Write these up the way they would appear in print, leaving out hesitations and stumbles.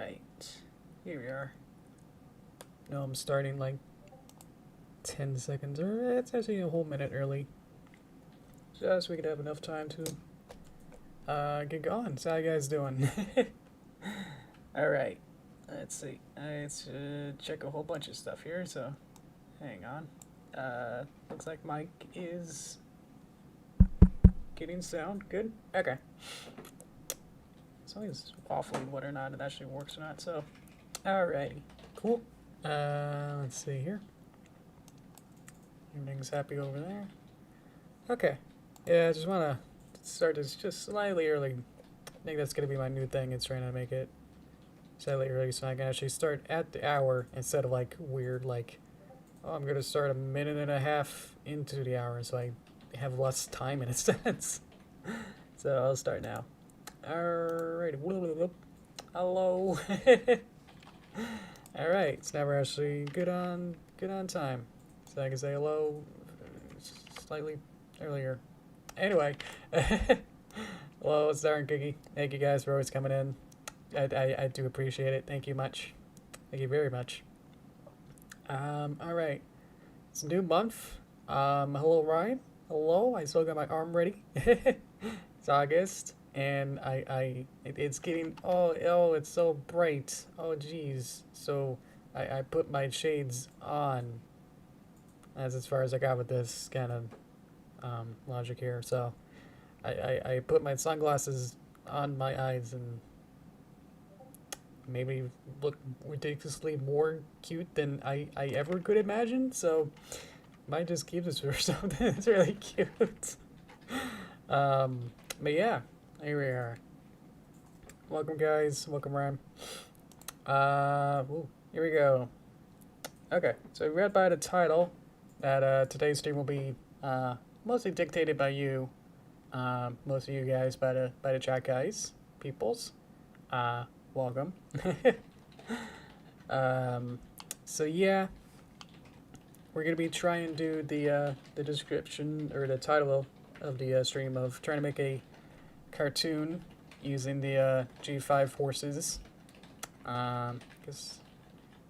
Alright, here we are. No, I'm starting like 10 seconds, or it's actually a whole minute early. Just so we could have enough time to get going. So how you guys doing? Alright, let's see. Let's check a whole bunch of stuff here, so hang on. Looks like Mike is getting sound. Good? Okay. It's always waffly whether or not it actually works or not, so alrighty. Cool. Let's see here. Everything's happy over there. Okay. Yeah, I just want to start this just slightly early. I think that's going to be my new thing. It's trying to make it slightly early so I can actually start at the hour instead of like weird like, oh, I'm going to start a minute and a half into the hour so I have less time in a sense. So I'll start now. Alright. Hello. Alright, so now we're actually good on time. So I can say hello slightly earlier. Anyway. Hello, it's Darren Cookie. Thank you guys for always coming in. I do appreciate it. Thank you much. Thank you very much. Alright. It's a new month. Hello Ryan. Hello, I still got my arm ready. It's August. And it's getting, oh, it's so bright. Oh, geez. So I put my shades on. That's as far as I got with this kind of logic here. So I put my sunglasses on my eyes and maybe look ridiculously more cute than I ever could imagine. So might just keep this for something. It's really cute. But yeah. Here we are. Welcome, guys. Welcome, Ryan. Here we go. Okay, so we read by the title that today's stream will be mostly dictated by you, most of you guys, by the chat guys, peoples. Welcome. So yeah, we're gonna be trying to do the description or the title of the stream of trying to make a cartoon using the G5 horses, because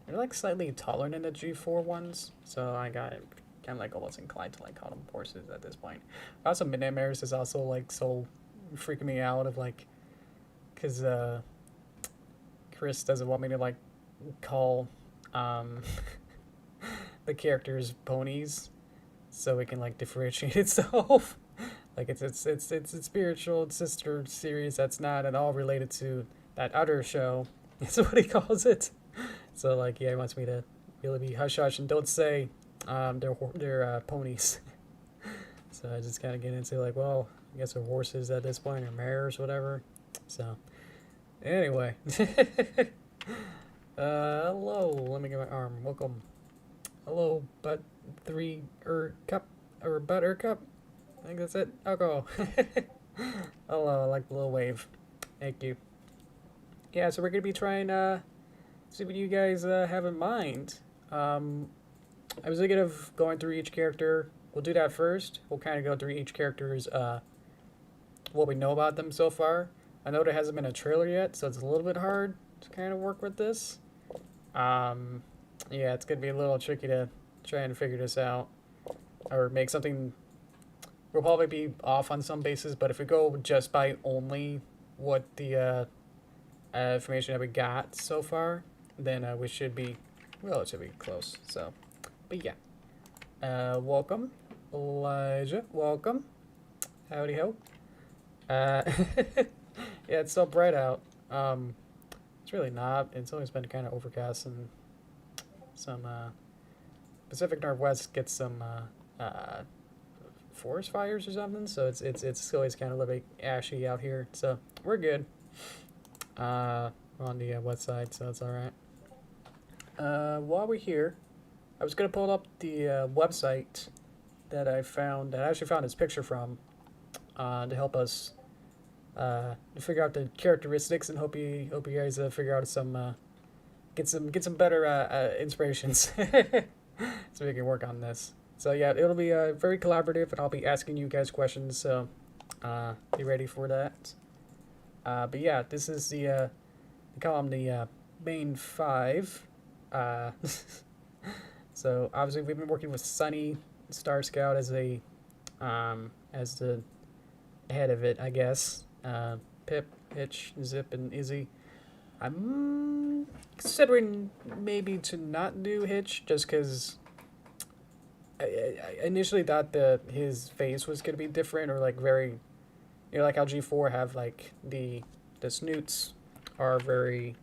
they're like slightly taller than the G4 ones, so I got kind of like almost inclined to like call them horses at this point. Also, Midnight Mares is also like so freaking me out of like, because Chris doesn't want me to like call the characters ponies, so it can like differentiate itself. Like it's spiritual sister series that's not at all related to that other show. That's what he calls it. So like, yeah, he wants me to really be hush hush and don't say they're ponies. So I just kind of get into like, well, I guess they're horses at this point or mares, whatever. So anyway, hello. Let me get my arm. Welcome. Hello, Buttercup. I think that's it. Alcohol. Hello, I like the little wave. Thank you. Yeah, so we're going to be trying to see what you guys have in mind. I was thinking of going through each character. We'll do that first. We'll kind of go through each character's, what we know about them so far. I know there hasn't been a trailer yet, so it's a little bit hard to kind of work with this. Yeah, it's going to be a little tricky to try and figure this out. Or make something... We'll probably be off on some bases, but if we go just by only what the information that we got so far, then we should be relatively close. So, but yeah. Welcome. Elijah, welcome. Howdy ho. Yeah, it's so bright out. It's really not. It's always been kind of overcast and some Pacific Northwest gets some forest fires or something, so it's always kind of a little bit ashy out here, so we're good. We're on the west side, so that's all right. While we're here, I was gonna pull up the website that I actually found this picture from, to help us figure out the characteristics, and hope you guys figure out some get some better inspirations so we can work on this. So yeah, it'll be very collaborative, and I'll be asking you guys questions, so be ready for that. But yeah, this is the they call them the main 5. So obviously we've been working with Sunny Star Scout as the head of it, I guess. Pip, Hitch, Zip, and Izzy. I'm considering maybe to not do Hitch just because I initially thought that his face was gonna be different or like very, like how G4 have like the snoots are very.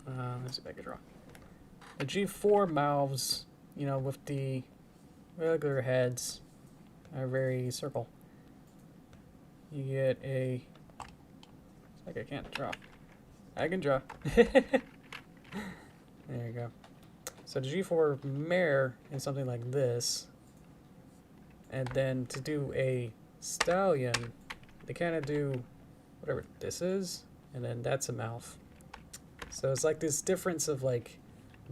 Let's see if I can draw. The G4 mouths, with the regular heads, are very circle. You get a. It's like I can't draw. I can draw. There you go. So the G4 mare is something like this. And then to do a stallion, they kind of do whatever this is, and then that's a mouth. So it's like this difference of like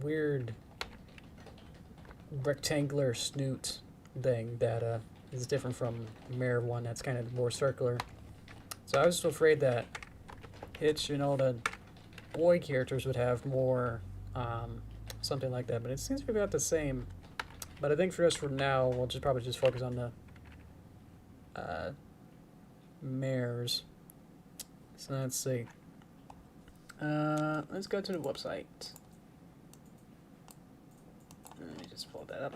weird rectangular snoot thing that is different from mare one that's kind of more circular. So I was so afraid that Hitch and all the boy characters would have more something like that, but it seems to be about the same. But I think for us for now, we'll probably just focus on the mares. So let's see. Let's go to the website. Let me just pull that up.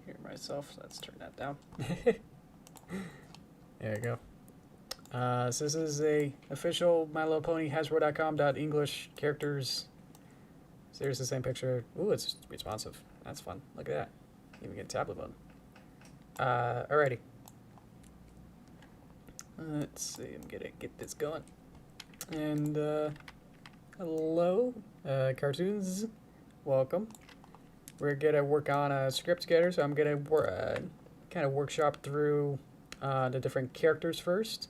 Hear myself. Let's turn that down. There you go. So this is a official My Little Pony Hasbro.com.English characters. So here's the same picture. Ooh, it's responsive. That's fun. Look at that. Even get tablet mode. Alrighty. Let's see. I'm gonna get this going. And hello, cartoons. Welcome. We're gonna work on a script together, so I'm gonna kind of workshop through the different characters first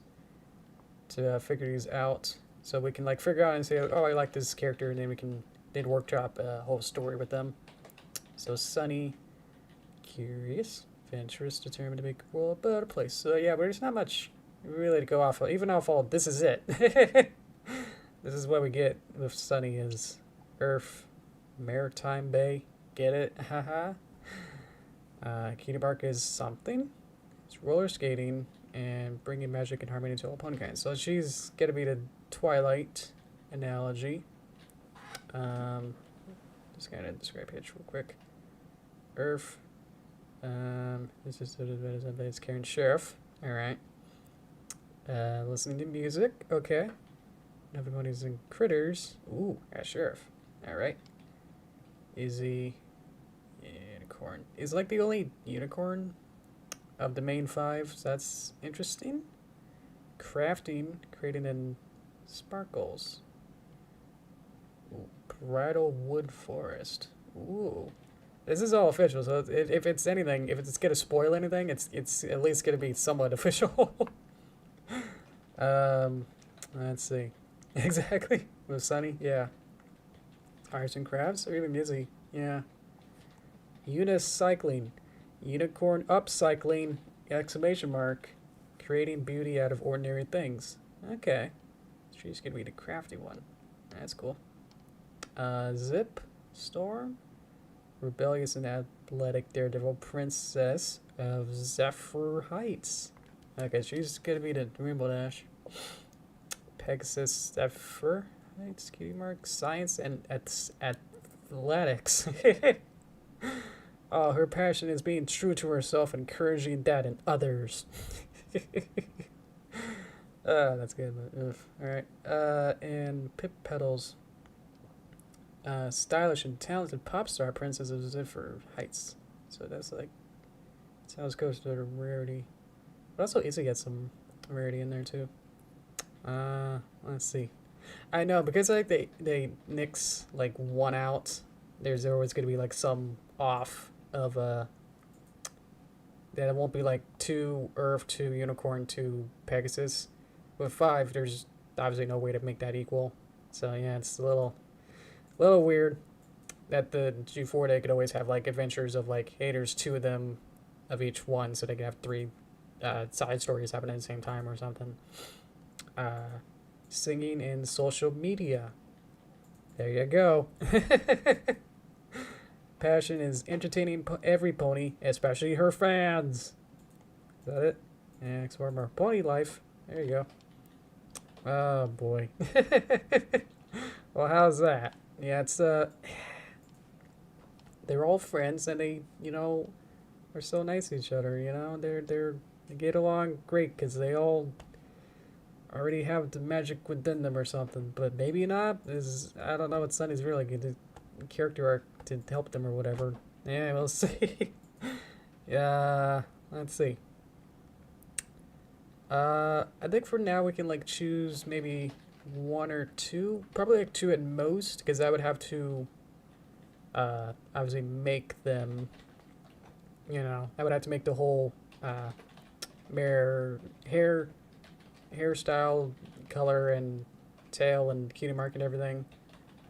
to figure these out, so we can like figure out and say, oh, I like this character, and then we can workshop a whole story with them. So Sunny, curious, adventurous, determined to make the world a better place. So yeah, but there's not much really to go off of. Even off all this is it. This is what we get with Sunny is Earth, Maritime Bay. Get it? Haha. Cutie Bark is something. It's roller skating and bringing magic and harmony to all pony kinds. So she's gonna be the Twilight analogy. Just gonna describe Hitch real quick. Earth. This is it's Karen Sheriff. All right. Listening to music. Okay. Everybody's in critters. Ooh, Sheriff. All right. Izzy. Unicorn. Is like the only unicorn of the main 5. So that's interesting. Crafting, creating in sparkles. Ooh, bridal wood forest. Ooh. This is all official, so if it's anything, if it's gonna spoil anything, it's at least gonna be somewhat official. Let's see. Exactly. With Sunny, yeah. Arts and crafts, or even Izzy, yeah. Unicycling. Unicorn upcycling, exclamation mark. Creating beauty out of ordinary things. Okay. She's gonna be the crafty one. That's cool. Zip. Storm. Rebellious and athletic daredevil princess of Zephyr Heights. Okay, she's gonna be the Rainbow Dash. Pegasus Zephyr Heights, cutie mark. Science and athletics. Oh, her passion is being true to herself, encouraging that in others. That's good. Alright. And Pip Petals. Stylish and talented pop star princess of Zephyr Heights. So that's like, sounds close to the rarity. But also Izzy gets some rarity in there too. Let's see. I know, because like they nix like one out, there's always gonna be like some off of that it won't be like 2 Earth, 2 Unicorn, 2 Pegasus. With 5, there's obviously no way to make that equal. So yeah, it's a little weird that the G4 they could always have like adventures of like, hey, there's 2 of them of each one, so they can have 3 side stories happening at the same time or something. singing in social media. There you go. Passion is entertaining every pony, especially her fans. Is that it? Yeah, explore more pony life. There you go. Oh boy. Well, how's that? Yeah, it's they're all friends and they, are so nice to each other. They get along great because they all already have the magic within them or something. But maybe not. I don't know what Sunny's really good character arc to help them or whatever. Yeah, we'll see. Yeah, let's see. I think for now we can like choose maybe one or two, probably like two at most, because I would have to obviously make them. I would have to make the whole hairstyle, color, and tail and cutie mark and everything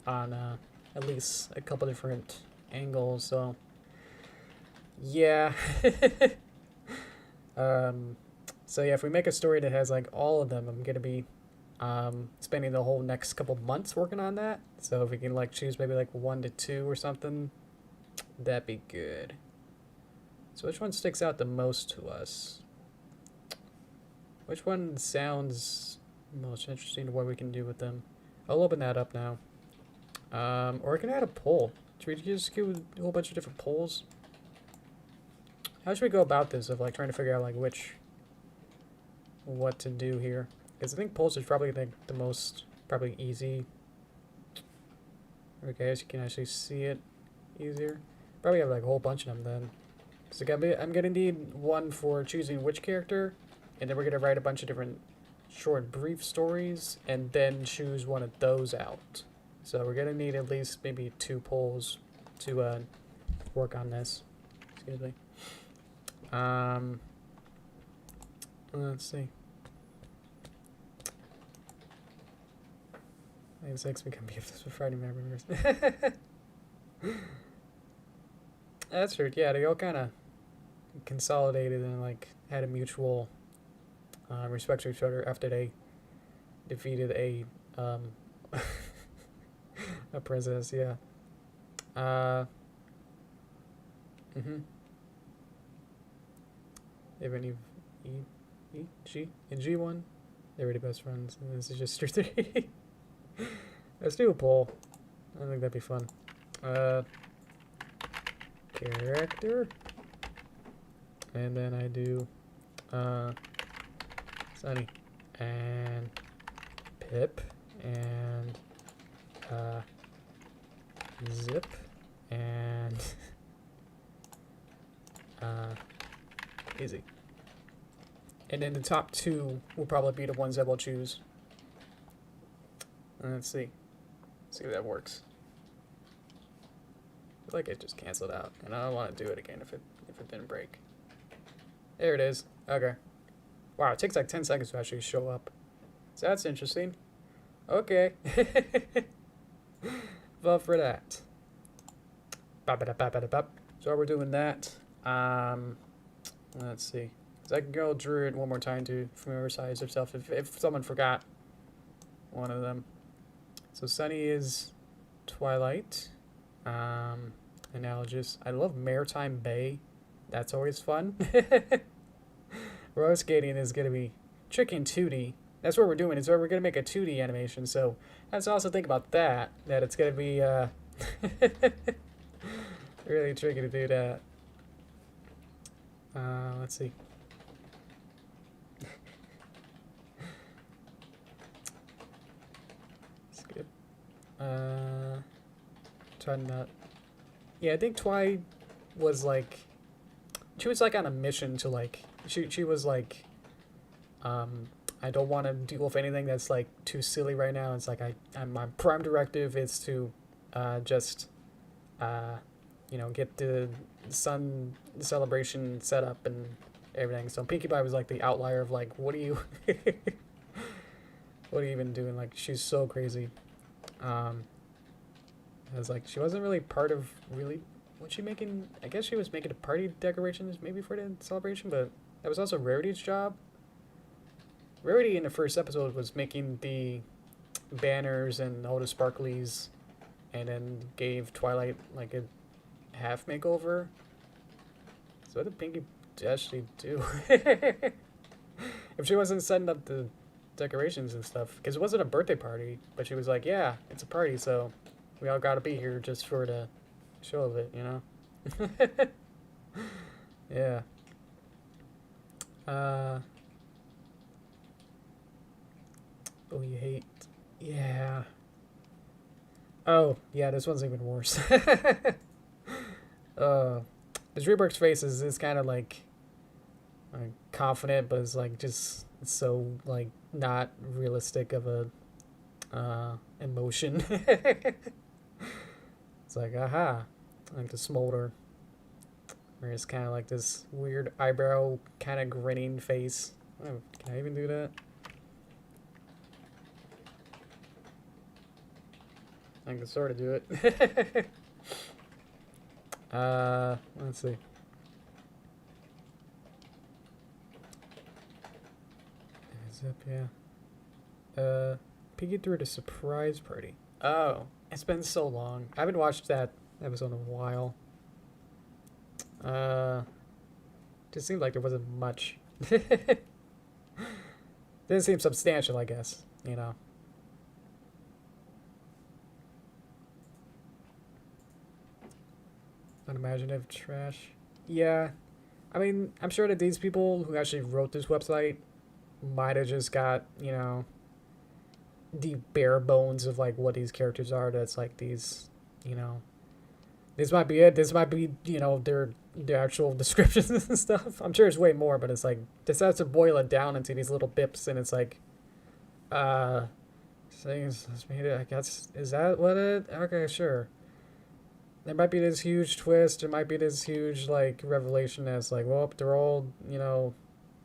on at least a couple different angles. So yeah. So yeah, if we make a story that has like all of them, I'm gonna be spending the whole next couple months working on that. So if we can like choose maybe like 1 to 2 or something, that'd be good. So which one sticks out the most to us? Which one sounds most interesting to what we can do with them? I'll open that up now. Or I can add a poll. Should we just do a whole bunch of different polls? How should we go about this of like trying to figure out like what to do here? Because I think polls is probably like the most probably easy. Okay, so you can actually see it easier. Probably have like a whole bunch of them then. So I'm gonna need one for choosing which character, and then we're gonna write a bunch of different short brief stories and then choose one of those out. So we're gonna need at least maybe 2 polls to work on this. Excuse me. Let's see. Maybe 6 become BFFs with Friday members. That's true. Yeah, they all kind of consolidated and like had a mutual respect to each other after they defeated a a princess. Yeah. Even G and G1, they're already best friends. And this is just 3. Let's do a poll. I think that'd be fun. Character, and then I do Sunny and Pip and Zip and Easy. And then the top 2 will probably be the ones that we'll choose. Let's see. See if that works. I feel like it just canceled out, and I don't want to do it again if it didn't break. There it is. Okay. Wow, it takes like 10 seconds to actually show up. So that's interesting. Okay. Vote for that. So while we're doing that, let's see. So I can go through it one more time to familiarize yourself if someone forgot one of them. So Sunny is Twilight. Analogous. I love Maritime Bay. That's always fun. Roller skating is going to be tricky and 2D. That's what we're doing. Is where we're going to make a 2D animation. So let's also think about that. That it's going to be really tricky to do that. Let's see. Skip. Trying not. Yeah, I think Twi was like. She was like on a mission to like. She was like. I don't want to deal with anything that's like too silly right now. It's like my prime directive is to just get the sun celebration set up and everything. So Pinkie Pie was like the outlier of like, what are you what are you even doing? Like, she's so crazy. I was like, she wasn't really part of really what she making. I guess she was making a party decorations maybe for the celebration, but that was also Rarity's job. Rarity in the first episode was making the banners and all the sparklies, and then gave Twilight like a half makeover. So what did Pinky actually do? If she wasn't setting up the decorations and stuff, because it wasn't a birthday party, but she was like, yeah, it's a party, so we all gotta be here just for the show of it, you know? Yeah. Oh, you hate... Yeah. Oh, yeah, this one's even worse. The DreamWorks face is kind of like confident, but it's like just it's so like not realistic of a emotion. It's like aha, like the smolder, where it's kind of like this weird eyebrow, kind of grinning face. Oh, can I even do that? I can sort of do it. Let's see. Zip, yeah. Peeking through the surprise party. Oh, it's been so long. I haven't watched that episode in a while. Just seemed like there wasn't much. Didn't seem substantial, I guess, you know. Unimaginative trash. Yeah. I mean, I'm sure that these people who actually wrote this website might have just got, you know, the bare bones of like what these characters are. That's like these, you know, this might be it. This might be, you know, their actual descriptions and stuff. I'm sure it's way more, but it's like this has to boil it down into these little bips, and it's like, things. I guess is that what it? Okay, sure. There might be this huge twist. There might be this huge like revelation that's like, well, they're all, you know,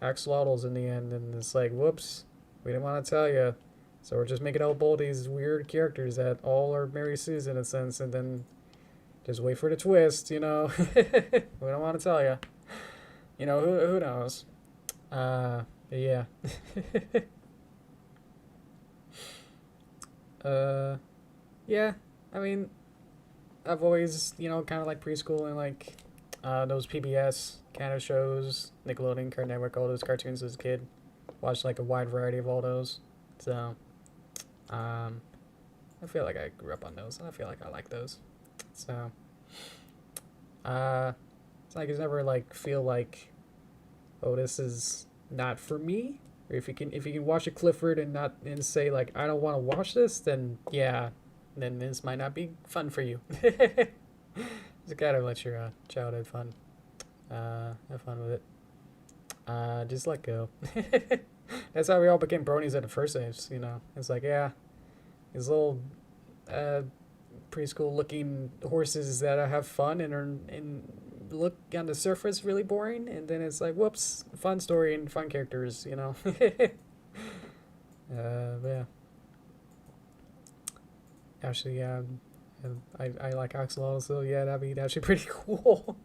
axolotls in the end, and it's like, whoops, we didn't want to tell you, so we're just making out both these weird characters that all are Mary Sue's in a sense, and then just wait for the twist, you know. We don't want to tell you, you know, who knows. Yeah. Yeah, I mean, I've always, you know, kind of like preschool and like those PBS kind of shows, Nickelodeon, Cartoon Network, all those cartoons as a kid. Watched like a wide variety of all those. So, I feel like I grew up on those, and I feel like I like those. So, it's like it's never like feel like, oh, this is not for me. Or if you can watch a Clifford and not and say like I don't want to watch this, then yeah, then this might not be fun for you. Just gotta let your child have fun. Have fun with it. Just let go. That's how we all became bronies at the first place, you know. It's like, yeah, these little preschool looking horses that have fun and look on the surface really boring, and then it's like, whoops, fun story and fun characters, you know. Yeah. Actually, yeah, I like axolotls, so yeah, that'd be actually pretty cool.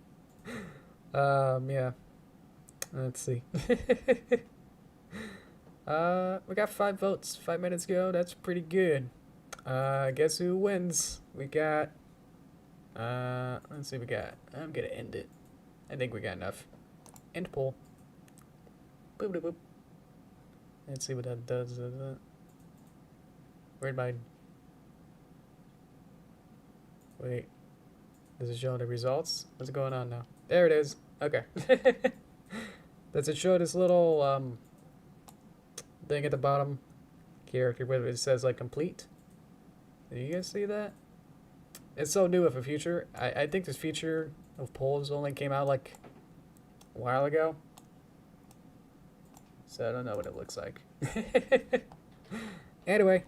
Yeah. Let's see. We got 5 votes, 5 minutes ago. That's pretty good. Guess who wins? We got, let's see, I'm gonna end it. I think we got enough. End poll. Boop, boop, boop. Let's see what that does. Where'd my... Wait. Does it show the results? What's going on now? There it is. Okay. Does it show this little, thing at the bottom? Character where it says, like, complete? Do you guys see that? It's so new of a feature. I think this feature of polls only came out, like, a while ago. So I don't know what it looks like. Anyway,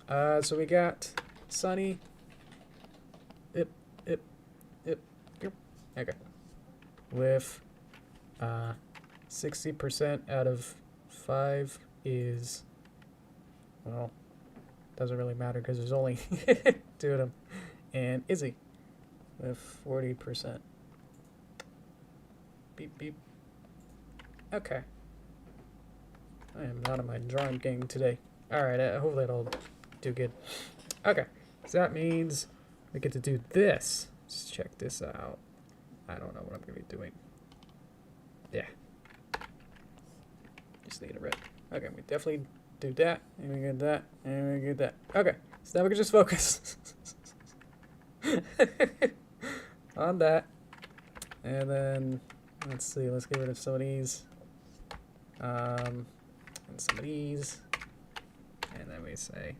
so we got Sunny. Okay. With 60% out of 5 is, well, doesn't really matter because there's only 2 of them. And Izzy with 40%. Beep beep. Okay. I am not on my drawing game today. Alright, hopefully it'll do good. Okay, so that means we get to do this. Let's check this out. I don't know what I'm going to be doing. Yeah. Just need a red. Okay, we definitely do that, and we get that, and we get that. Okay, so now we can just focus on that. And then, let's see, let's get rid of some of these. And some of these. And then we say,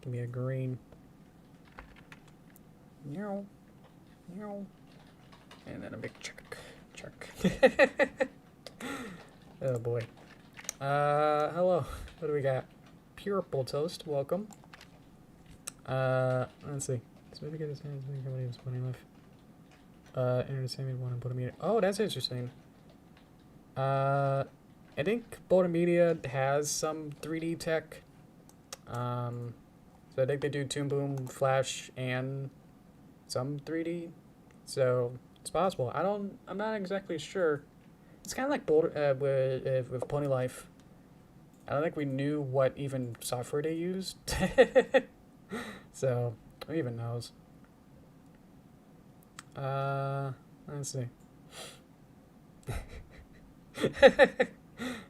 give me a green. No. No. And then a big check. Oh boy. Hello. What do we got? Purple toast. Welcome. Let's see. So maybe get his hands. Everybody was funny life. Entertainment one and Boda Media. Oh, that's interesting. I think Boda Media has some 3D tech. So I think they do Toon Boom, Flash, and some 3D. So it's possible. I'm not exactly sure. It's kind of like with Pony Life. I don't think we knew what even software they used. So who even knows? Let's see.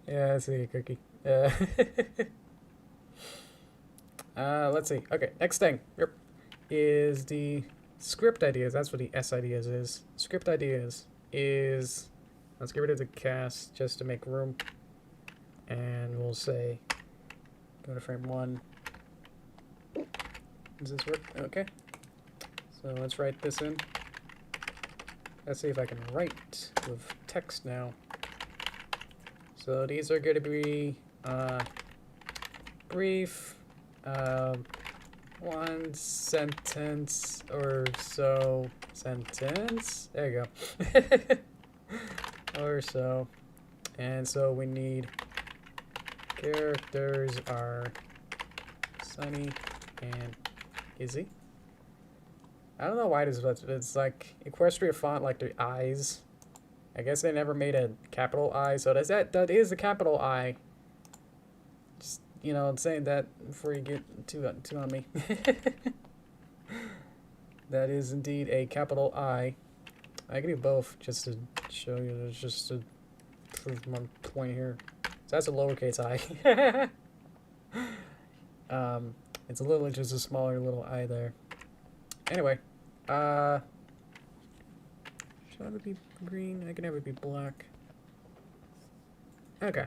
Yeah, I see a cookie. Let's see. Okay, next thing. Yep. Is the script ideas. That's what the S ideas is. Script ideas is... Let's get rid of the cast just to make room. And we'll say... Go to frame 1. Does this work? Okay. So let's write this in. Let's see if I can write with text now. So these are going to be brief, 1 sentence or so sentence. There you go. Or so. And so we need characters are Sunny and Izzy. I don't know why it's like Equestria font like the eyes. I guess they never made a capital I, so that is the capital I. Just, you know, saying that before you get too on me. That is indeed a capital I. I can do both just to show you, just to prove my point here. So that's a lowercase I. It's literally just a smaller little I there. Anyway, should I have it be green? I can have it be black. Okay.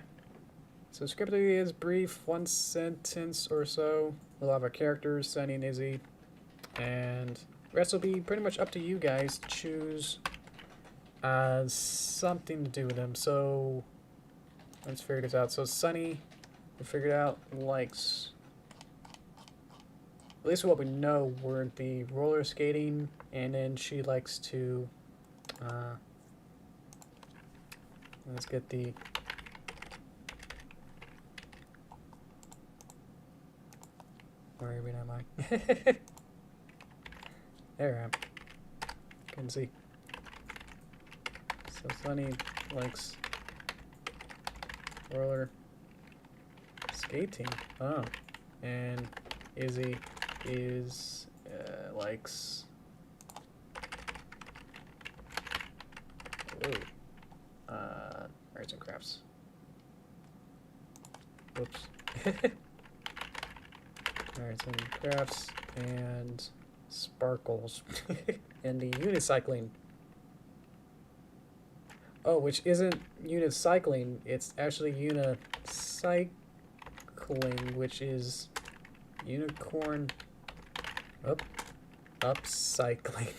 So script is brief, 1 sentence or so. We'll have our characters, Sunny and Izzy. And the rest will be pretty much up to you guys to choose something to do with them. So let's figure this out. So Sunny, we figured out, likes... At least what we know, we're the roller skating, and then she likes to, let's get the, where am I? There I am. Can see. So Sunny likes roller skating. Oh, and Izzy likes arts and crafts. Whoops. Arts and crafts and sparkles. And the unicycling. Oh, which isn't unicycling, it's actually unicycling, which is unicorn upcycling.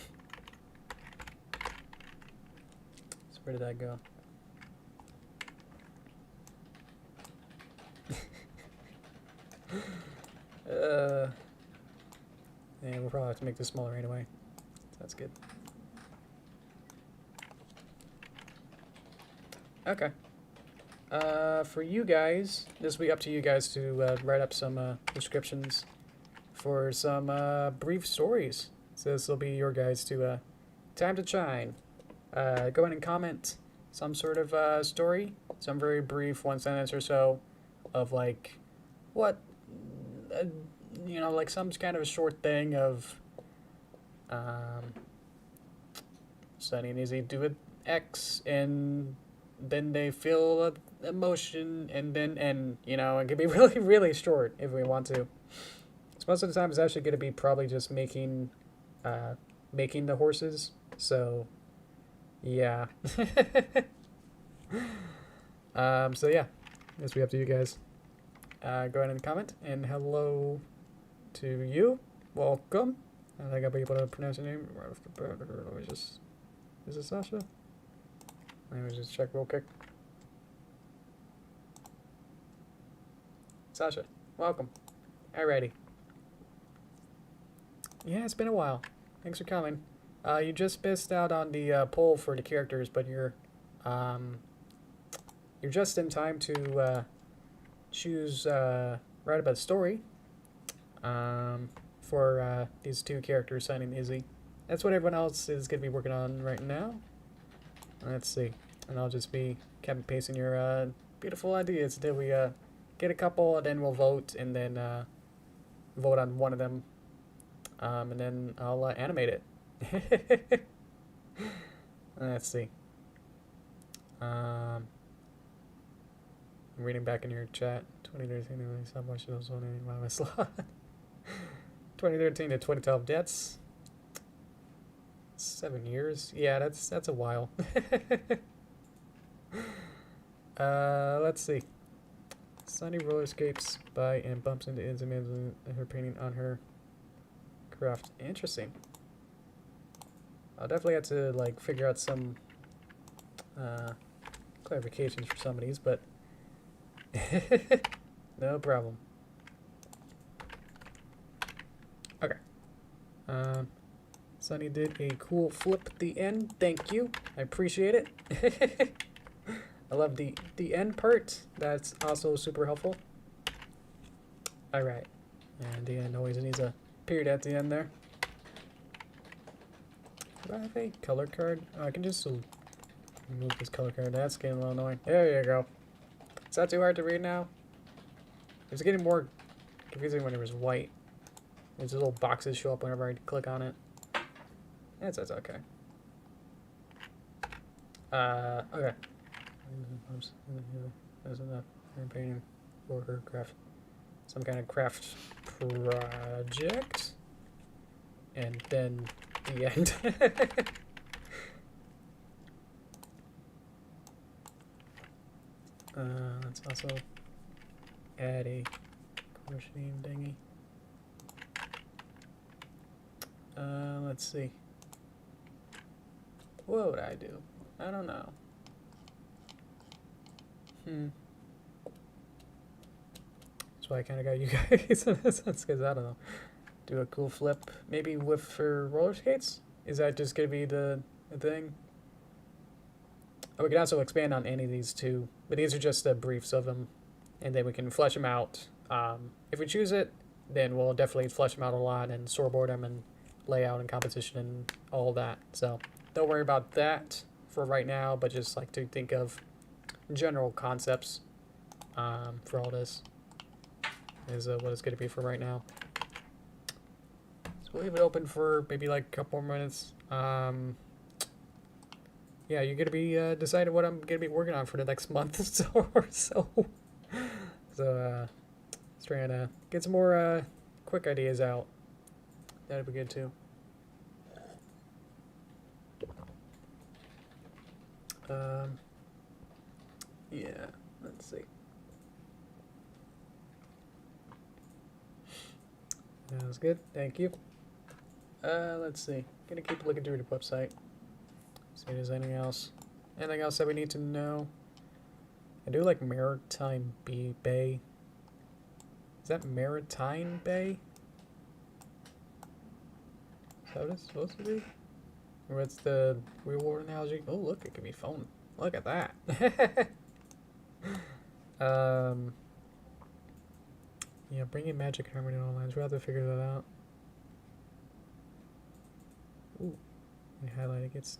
So where did that go? And we'll probably have to make this smaller anyway. So that's good. Okay. For you guys, this will be up to you guys to write up some descriptions for some brief stories. So this will be your guys to time to shine. Go ahead and comment some sort of story some very brief one sentence or so of like what you know, like some kind of a short thing of Sunny and Izzy do it X and then they feel emotion and then end. You know, it could be really, really short if we want to. So most of the time it's actually going to be probably just making the horses. So yeah. So yeah, it's up to you guys. Go ahead and comment and hello to you. Welcome. I think I'll be able to pronounce your name right off the bat. Let me just. Is it Sasha? Let me just check real quick. Sasha, welcome. Alrighty. Yeah, it's been a while. Thanks for coming. You just missed out on the poll for the characters, but you're just in time to choose write about a story for these two characters, Sunny and Izzy. That's what everyone else is going to be working on right now. Let's see. And I'll just be copy pasting your beautiful ideas until we get a couple, and then we'll vote, and then vote on one of them. And then I'll animate it. Let's see. I'm reading back in your chat. 2013 to stop watching those on any my slot. 2013 to 2012. That's 7 years. Yeah, that's a while. Let's see. Sunny roller skates by and bumps into Izzy and her painting on her craft. Interesting. I'll definitely have to like figure out some clarifications for some of these, but no problem. Okay. Sunny did a cool flip at the end. Thank you. I appreciate it. I love the end part. That's also super helpful. Alright. And the end always needs a period at the end there. Do I have a color card? Oh, I can just remove this color card. That's getting a little annoying. There you go. Is that too hard to read now? It was getting more confusing when it was white. These little boxes show up whenever I click on it. That's okay. Okay. There's enough painting for her craft. Some kind of craft project. And then the end. Let's also add a crocheting thingy. Let's see. What would I do? I don't know. That's why I kind of got you guys in this sense, because I don't know. Do a cool flip, maybe with for roller skates? Is that just gonna be the thing? Oh, we can also expand on any of these too, but these are just the briefs of them, and then we can flesh them out. If we choose it, then we'll definitely flesh them out a lot and storyboard them and layout and composition and all that. So don't worry about that for right now, but just like to think of general concepts for all this is what it's going to be for right now. So we'll leave it open for maybe like a couple more minutes. Yeah, you're going to be deciding what I'm going to be working on for the next month or so. So let's try and get some more quick ideas out. That'd be good too. Yeah, let's see. That was good, thank you. Let's see. Gonna keep looking through the website. See if there's anything else. Anything else that we need to know? I do like Maritime Bay. Is that Maritime Bay? Is that what it's supposed to be? Or it's the real world analogy? Oh, look, it can be phone. Look at that. Yeah, bring in magic harmony online. We'll have to figure that out. Ooh, and highlight it gets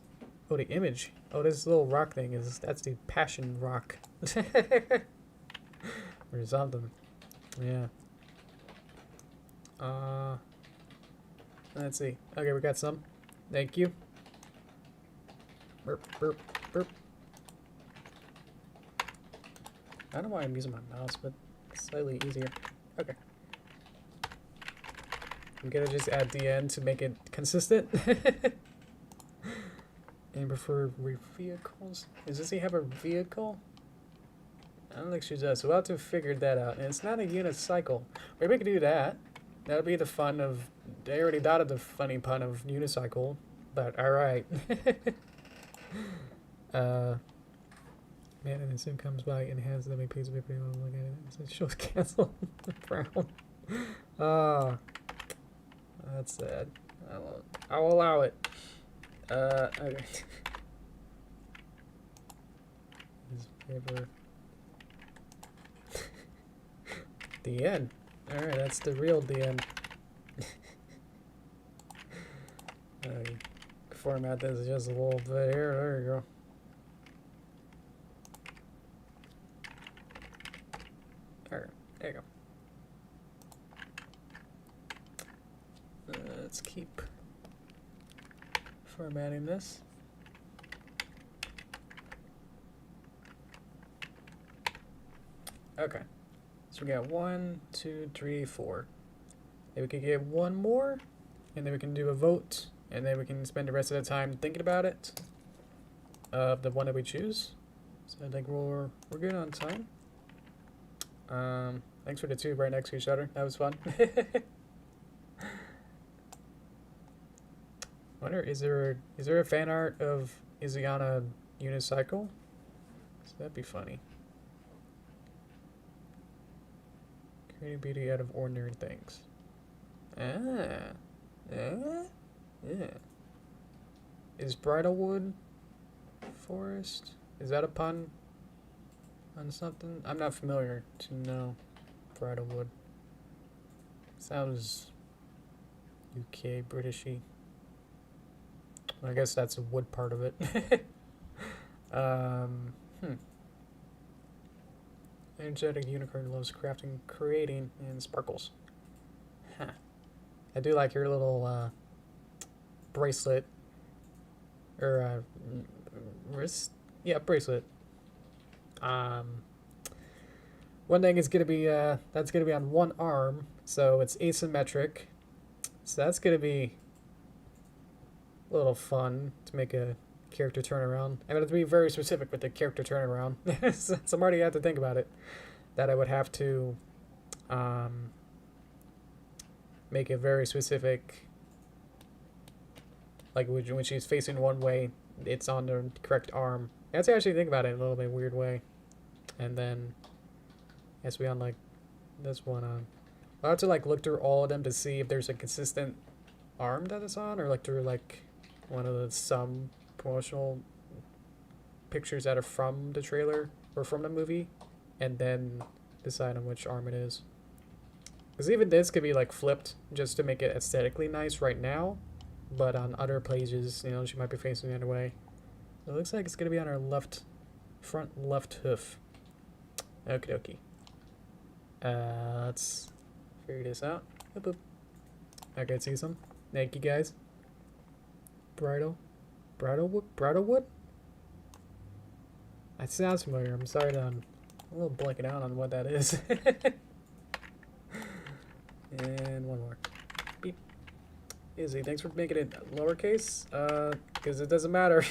Oh, the image. Oh, this little rock thing that's the passion rock. Or something. Yeah. Let's see. Okay, we got some. Thank you. Burp, burp, burp. I don't know why I'm using my mouse, but it's slightly easier. Okay. I'm gonna just add the end to make it consistent. And prefer vehicles. Does he have a vehicle? I don't think she does, so we'll have to figure that out. And it's not a unicycle. Maybe we could do that. That'll be the fun of... I already thought of the funny pun of unicycle, but alright. Man, and it soon comes by and has the MLPs of everyone look at it. So it shows cancel brown. Ah, that's sad. I'll allow it. Okay. His paper. The end. Alright, that's the real the end. Format this just a little bit here. There you go. Alright, there you go. Let's keep formatting this. Okay. So we got 1, 2, 3, 4. Then we could get one more, and then we can do a vote, and then we can spend the rest of the time thinking about it. The one that we choose. So I think we're good on time. Thanks for the two right next to each other. That was fun. Wonder, is there a fan art of Izzy on a unicycle? So that'd be funny. Creating beauty out of ordinary things. Yeah. Is Bridalwood forest? Is that a pun on something? I'm not familiar to know Bridalwood. Sounds UK Britishy. I guess that's a wood part of it. Energetic unicorn loves crafting, creating, and sparkles. Huh. I do like your little bracelet. Or wrist? Yeah, bracelet. One thing is gonna be that's gonna be on one arm, so it's asymmetric. So that's gonna be a little fun to make a character turnaround. I'm gonna be very specific with the character turnaround. So I'm already have to think about it. That I would have to make it very specific. Like when she's facing one way, it's on the correct arm. I have to actually think about it in a little bit weird way. And then it has to be on like this one on. I'll have to like look through all of them to see if there's a consistent arm that it's on, or like through like one of the some promotional pictures that are from the trailer or from the movie, and then decide on which arm it is. Because even this could be like flipped just to make it aesthetically nice right now, but on other pages, you know, she might be facing the other way. So it looks like it's gonna be on her left, front left hoof. Okie dokie. Let's figure this out. Boop, boop. Okay, see some. Thank you guys. Bridalwood? That sounds familiar. I'm sorry that I'm a little blanking out on what that is. And one more. Beep. Izzy, thanks for making it lowercase. Because it doesn't matter.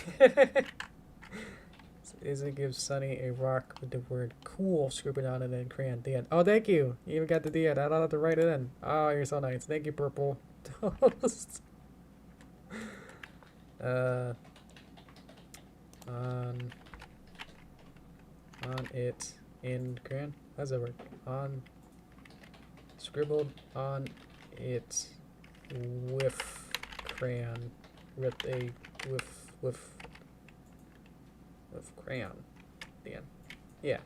Izzy gives Sunny a rock with the word cool scribbled on it and crayon at the end. Oh, thank you. You even got the end. I don't have to write it in. Oh, you're so nice. Thank you, Purple Toast. On it in crayon. How does that work? On scribbled on it with crayon. With a with crayon. The end. Yeah.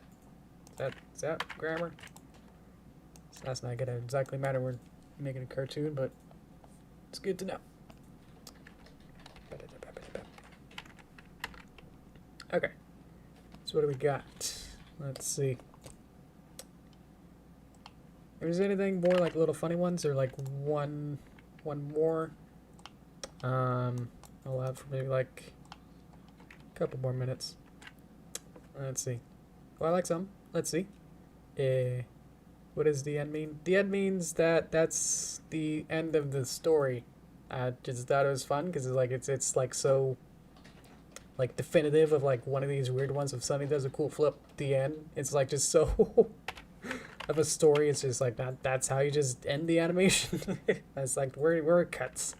Is that grammar? So that's not gonna exactly matter. We're making a cartoon, but it's good to know. Okay. So what do we got? Let's see. If there's anything more like little funny ones or like one more, I'll have for maybe like a couple more minutes. Let's see. Well, I like some. Let's see. What does the end mean? The end means that that's the end of the story. I just thought it was fun because it's like so like definitive of like one of these weird ones. If somebody does a cool flip, the end. It's like just so of a story. It's just like that's how you just end the animation. That's like where it cuts.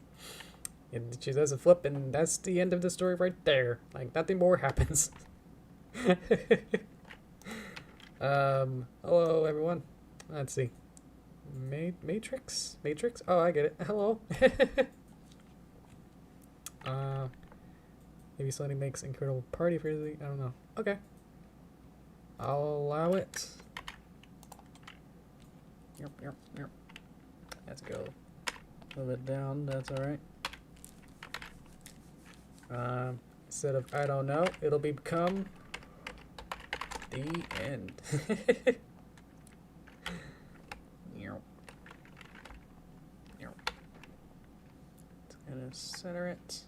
And she does a flip, and that's the end of the story right there. Like nothing more happens. Hello everyone. Let's see. Matrix? Oh, I get it. Hello. Maybe somebody makes incredible party for the. I don't know. Okay. I'll allow it. Yep. Let's go. Move it down. That's all right. Instead of I don't know, it'll become the end. It's gonna center it.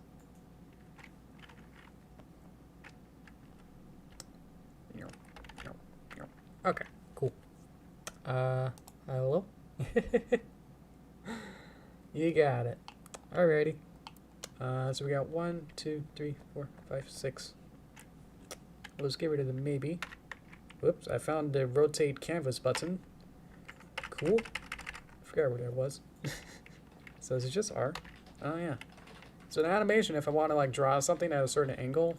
Okay, cool. Hello? You got it. Alrighty. So we got 1, 2, 3, 4, 5, 6. Let's get rid of the maybe. Whoops, I found the rotate canvas button. Cool. I forgot where that was. So is it just R? Oh yeah. So an animation, if I want to like draw something at a certain angle,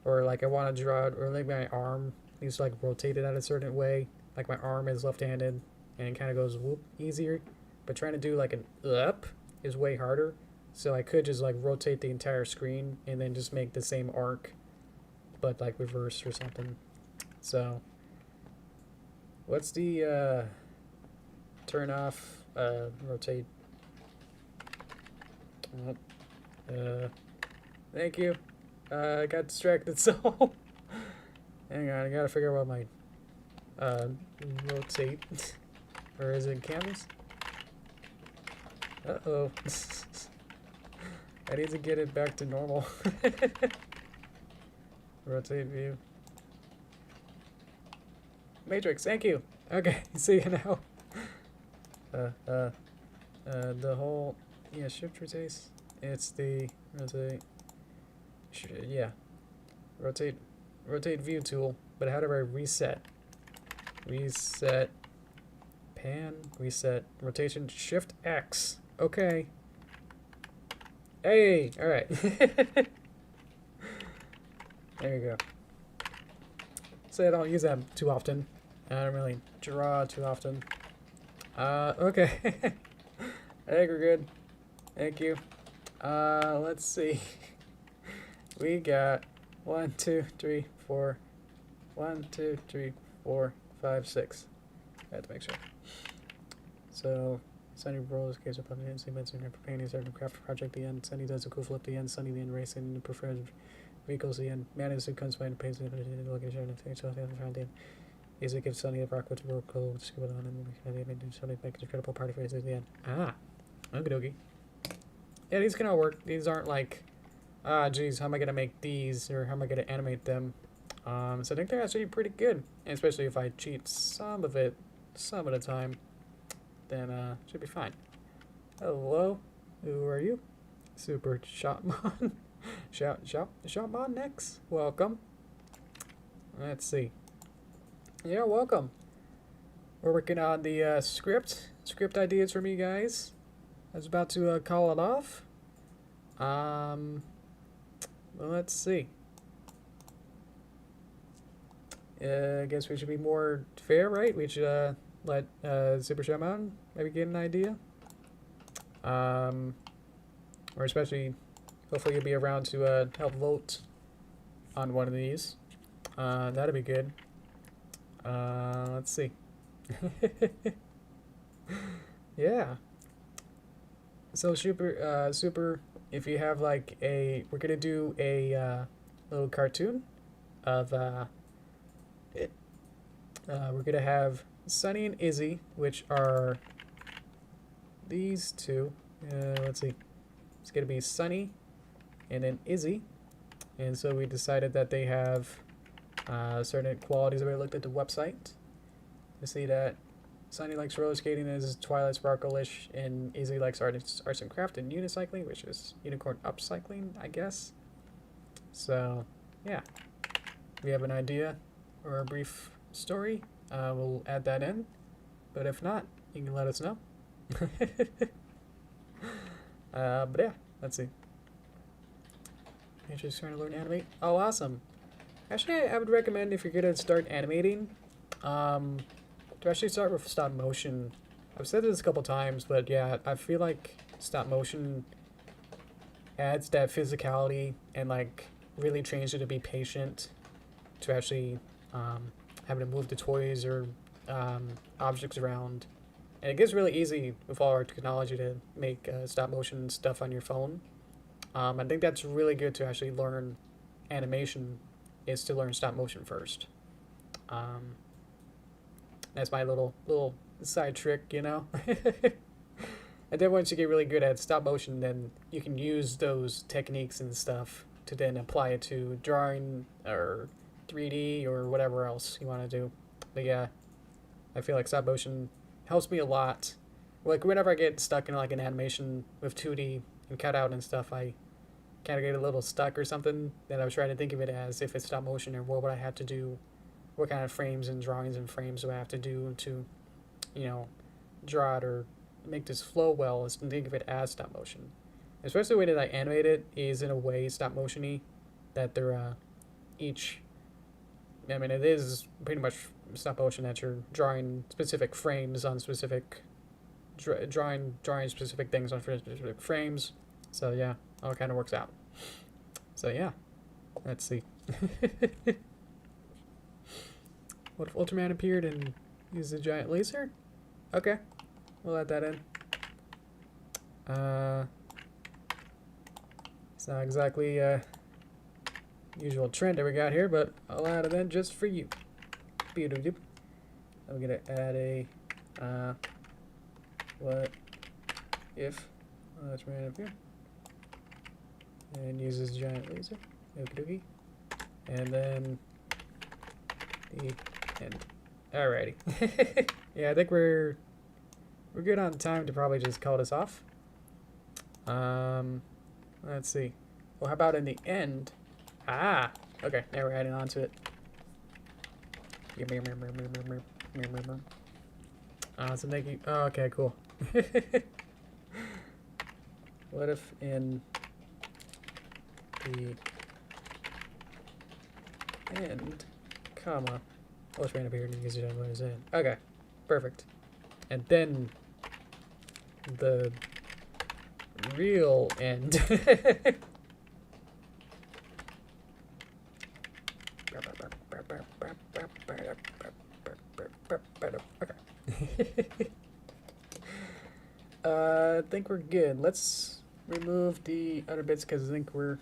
or like I want to draw it, or like my arm needs to like rotate it at a certain way, like my arm is left-handed and it kind of goes whoop easier, but trying to do like an up is way harder. So I could just like rotate the entire screen and then just make the same arc, but like reversed or something. So what's the turn off rotate? Thank you. I got distracted, so hang on, I gotta figure out what my rotate, or is it canvas? Uh-oh. I need to get it back to normal. Rotate view. Matrix, thank you. Okay, see you now. The whole, yeah, shift rotates. It's the rotate. Yeah, rotate view tool. But how do I reset? Reset. Pan. Reset. Rotation. Shift X. Okay. Hey. All right. There you go. So I don't use that too often. I don't really draw too often. Okay. I think we're good. Thank you. Let's see. We got 1, 2, 3, 4. 1, 2, 3, 4, 5, 6. I have to make sure. So, Sunny rolls, case of puppet, and Sunny preparing his craft project the end. Sunny does a cool flip the end. Sunny the end racing and prefers vehicles the end. Man is who comes by and pays the location and takes off the end. Easy gives Sunny a rock with real cool, scuba on and Sunny makes a incredible party for his at the end. Ah, okie dokie. Yeah, these can all work. These aren't like, geez, how am I gonna make these or how am I gonna animate them? So I think they're actually pretty good, and especially if I cheat some of it, some of the time, then should be fine. Hello, who are you? Super Shotmon. Shotmon next. Welcome. Let's see. Yeah, welcome. We're working on the script ideas from you guys. I was about to call it off. Well, let's see. I guess we should be more fair, right? We should let Super Shaman maybe get an idea. Or especially, hopefully you'll be around to help vote on one of these. That'd be good. Let's see. Yeah. So super, if you have like we're gonna do a little cartoon. of we're gonna have Sunny and Izzy, which are these two. Let's see. It's gonna be Sunny and then Izzy, and so we decided that they have certain qualities. We looked at the website to see that Sunny likes roller skating and is Twilight Sparkle-ish, and Izzy likes arts and craft and unicycling, which is unicorn upcycling, I guess. So, yeah, we have an idea or a brief story. We'll add that in, but if not, you can let us know. But yeah, let's see. You're just trying to learn to animate. Oh, awesome. Actually, I would recommend if you're gonna start animating, to actually start with stop motion. I've said this a couple times, but yeah, I feel like stop motion adds that physicality and like really trains you to be patient, to actually having to move the toys or objects around. And it gets really easy with all our technology to make stop motion stuff on your phone. I think that's really good to actually learn animation, is to learn stop motion first. That's my little side trick, you know. And then once you get really good at stop motion, then you can use those techniques and stuff to then apply it to drawing or 3D or whatever else you want to do. But yeah, I feel like stop motion helps me a lot. Like whenever I get stuck in like an animation with 2D and cutout and stuff, I kind of get a little stuck or something. Then I was trying to think of it as if it's stop motion, or what would I have to do, what kind of frames and drawings and frames do I have to do to, you know, draw it or make this flow well, is to think of it as stop motion. Especially the way that I animate it is in a way stop motion-y, that they're each, I mean, it is pretty much stop motion that you're drawing specific frames on specific, drawing specific things on specific frames. So yeah, all kind of works out. So yeah, let's see. What if Ultraman appeared and used a giant laser? Okay, we'll add that in. It's not exactly usual trend that we got here, but I'll add it in just for you. Beautiful. I'm gonna add a what if Ultraman up here and uses giant laser. Okie dokie. And then the end. Alrighty. Yeah, I think we're good on time to probably just call this off. Let's see. Well, how about in the end? Ah, okay. Now we're adding on to it. So thank you. Oh, okay, cool. What if in the end, comma, Ultraman appeared and used it on his end. Okay, perfect. And then the real end. Okay. I think we're good. Let's remove the other bits because I think we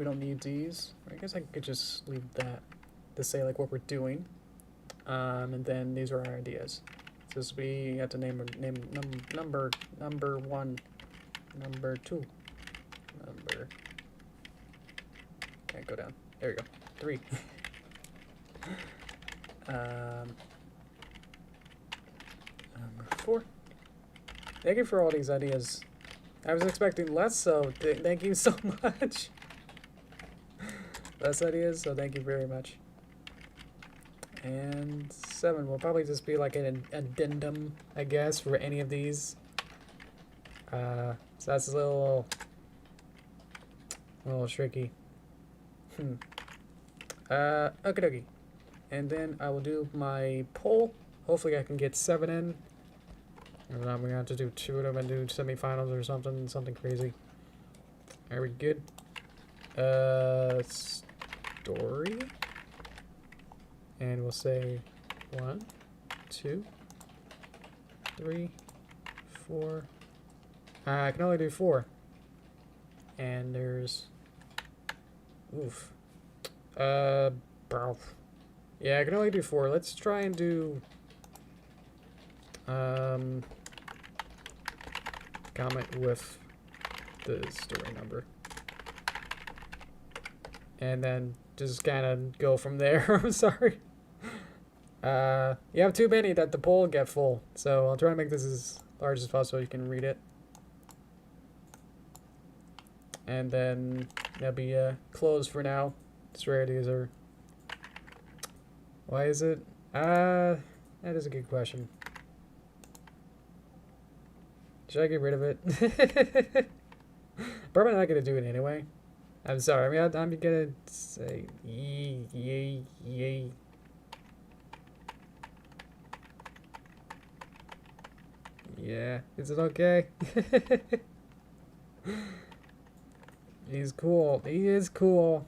don't need these. I guess I could just leave that to say like what we're doing. And then these are our ideas. So we have to name number 1, number 2, number. Can't go down. There we go. 3. Number 4. Thank you for all these ideas. I was expecting less, so thank you so much. Less ideas, so thank you very much. And 7 will probably just be like an addendum, I guess, for any of these. So that's a little tricky. Okie dokie. And then I will do my poll. Hopefully I can get 7 in. If not, we're gonna have to do 2 of them and do semifinals or something crazy. Are we good? Story. And we'll say 1, 2, 3, 4. I can only do 4. And there's, oof. Yeah, I can only do 4. Let's try and do comment with the story number. And then just kind of go from there. I'm sorry. You have too many that the poll will get full. So I'll try to make this as large as possible so you can read it. And then that'll be closed for now. Strategies are... Why is it? That is a good question. Should I get rid of it? Probably not gonna do it anyway. I'm sorry. I mean, I'm gonna say yay. Yeah, is it okay? He's cool. He is cool.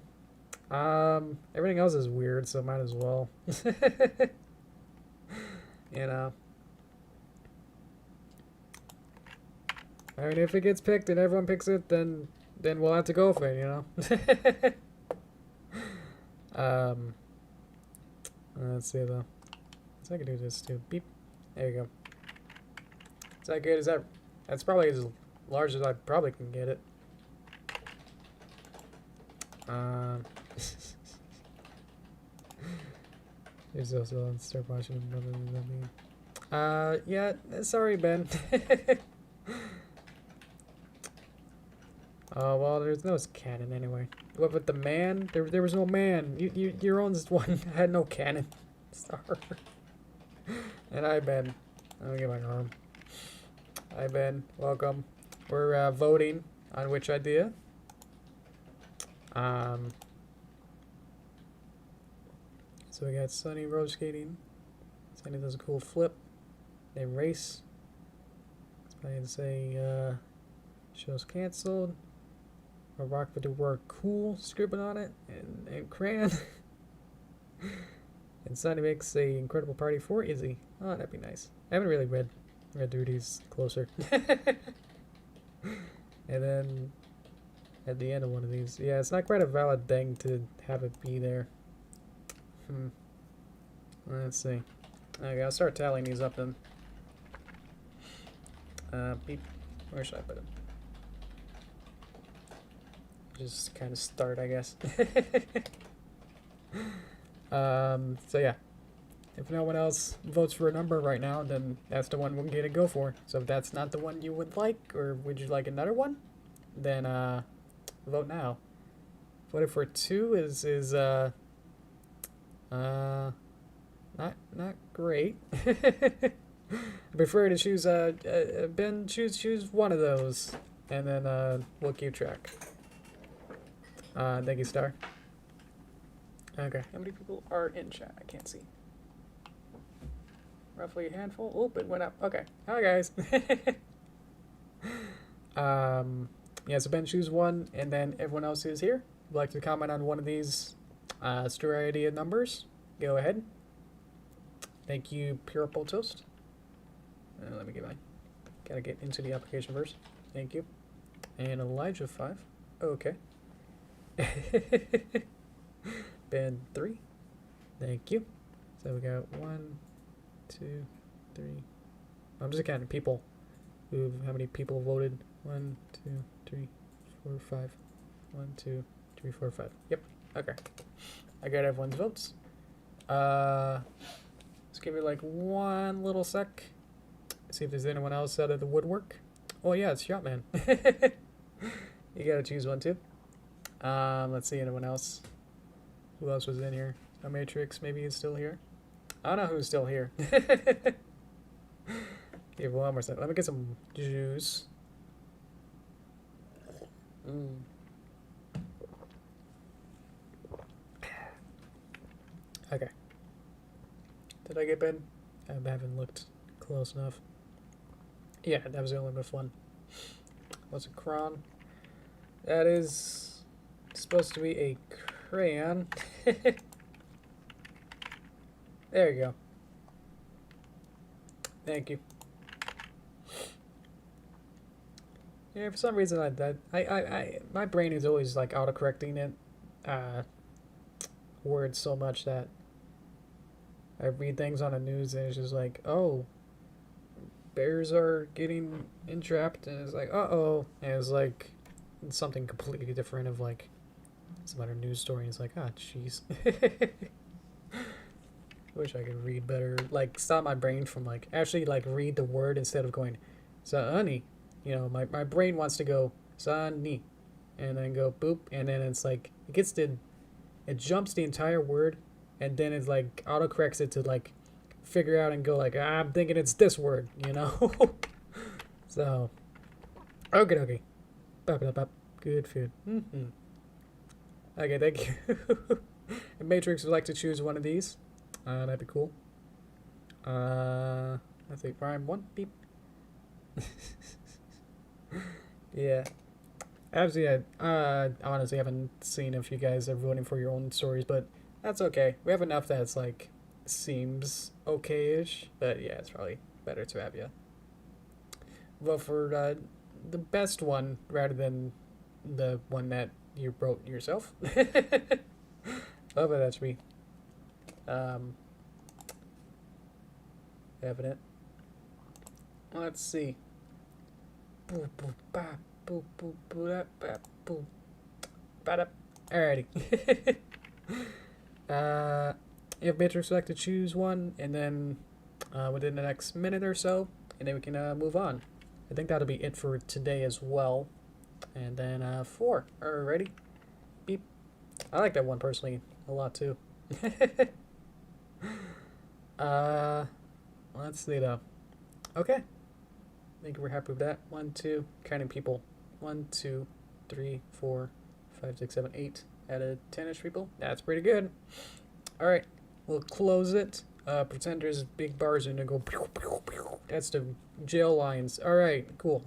Everything else is weird, so might as well. You know. I mean, if it gets picked and everyone picks it, then we'll have to go for it, you know. Let's see though. So I can do this too. Beep. There you go. Is that good? Is that? That's probably as large as I probably can get it. There's also start watching. Yeah. Sorry, Ben. Oh well, there's no cannon anyway. What with the man? There was no man. Your own one had no cannon. Sorry. And hi Ben. Let me get my arm. Hi Ben. Welcome. We're voting on which idea. So we got Sunny road skating. Sunny does a cool flip. They race. It's funny to say show's canceled. A rock with the word cool scribbled on it and crayon. And Sunny makes a incredible party for Izzy. Oh, that'd be nice. I haven't really read through these closer. And then at the end of one of these, yeah, it's not quite a valid thing to have it be there. Let's see. Okay, I'll start tallying these up then. Beep. Where should I put them? Just kind of start, I guess. So yeah, if no one else votes for a number right now, then that's the one we're gonna go for. So if that's not the one you would like, or would you like another one, then vote now. Voting for 2 is not great. I prefer to choose Ben. Choose one of those, and then we'll keep track. Thank you, Star. Okay. How many people are in chat? I can't see. Roughly a handful. Oh, it went up. Okay. Hi, guys. Yeah, so Ben, choose one, and then everyone else who's here would like to comment on one of these story idea numbers. Go ahead. Thank you, Purple Toast. Let me get mine. Gotta get into the application first. Thank you. And Elijah 5. Okay. Ben 3. Thank you. So we got 1, 2, 3. I'm just counting people. How many people voted? 1, 2, 3, 4, 5. 1, 2, 3, 4, 5. Yep. Okay. I got everyone's votes. Let's give it like one little sec. See if there's anyone else out of the woodwork. Oh yeah, it's Shotman. You gotta choose one too. Let's see, anyone else? Who else was in here? A Matrix, maybe he's still here. I don't know who's still here. Give one more second. Let me get some juice. Okay. Did I get Ben? I haven't looked close enough. Yeah, that was the only bit one. What's a crayon? That is supposed to be a crayon. There you go. Thank you. Yeah, for some reason my brain is always like auto-correcting it. words so much that I read things on the news and it's just like, oh, bears are getting entrapped, and it's like, uh-oh, and it's like something completely different of like some other news story, and it's like, ah, jeez. Wish I could read better, like stop my brain from like actually like read the word instead of going sunny. You know, my brain wants to go sunny and then go boop, and then it's like it jumps the entire word, and then it's like autocorrects it to like figure out and go like, ah, I'm thinking it's this word, you know. So okay, okay, good food. Okay, thank you. And Matrix would like to choose one of these. That'd be cool. Let's see, prime one, beep. Yeah. Actually, I honestly haven't seen if you guys are voting for your own stories, but that's okay. We have enough that's like seems okay-ish, but yeah, it's probably better to have you vote for the best one rather than the one that you wrote yourself. Oh, but that's me. Evident. Let's see. Boop boop ba boop boop boop ba boop. Ba alrighty. You have Matrix select to choose one, and then within the next minute or so, and then we can move on. I think that'll be it for today as well. And then 4. Alrighty. Beep. I like that one personally a lot too. Let's see though. Okay. I think we're happy with that. 1, 2, counting people. 1, 2, 3, 4, 5, 6, 7, 8 out of 10-ish people. That's pretty good. Alright. We'll close it. Pretend there's big bars and then go pew, pew, pew. That's the jail lines. Alright, cool.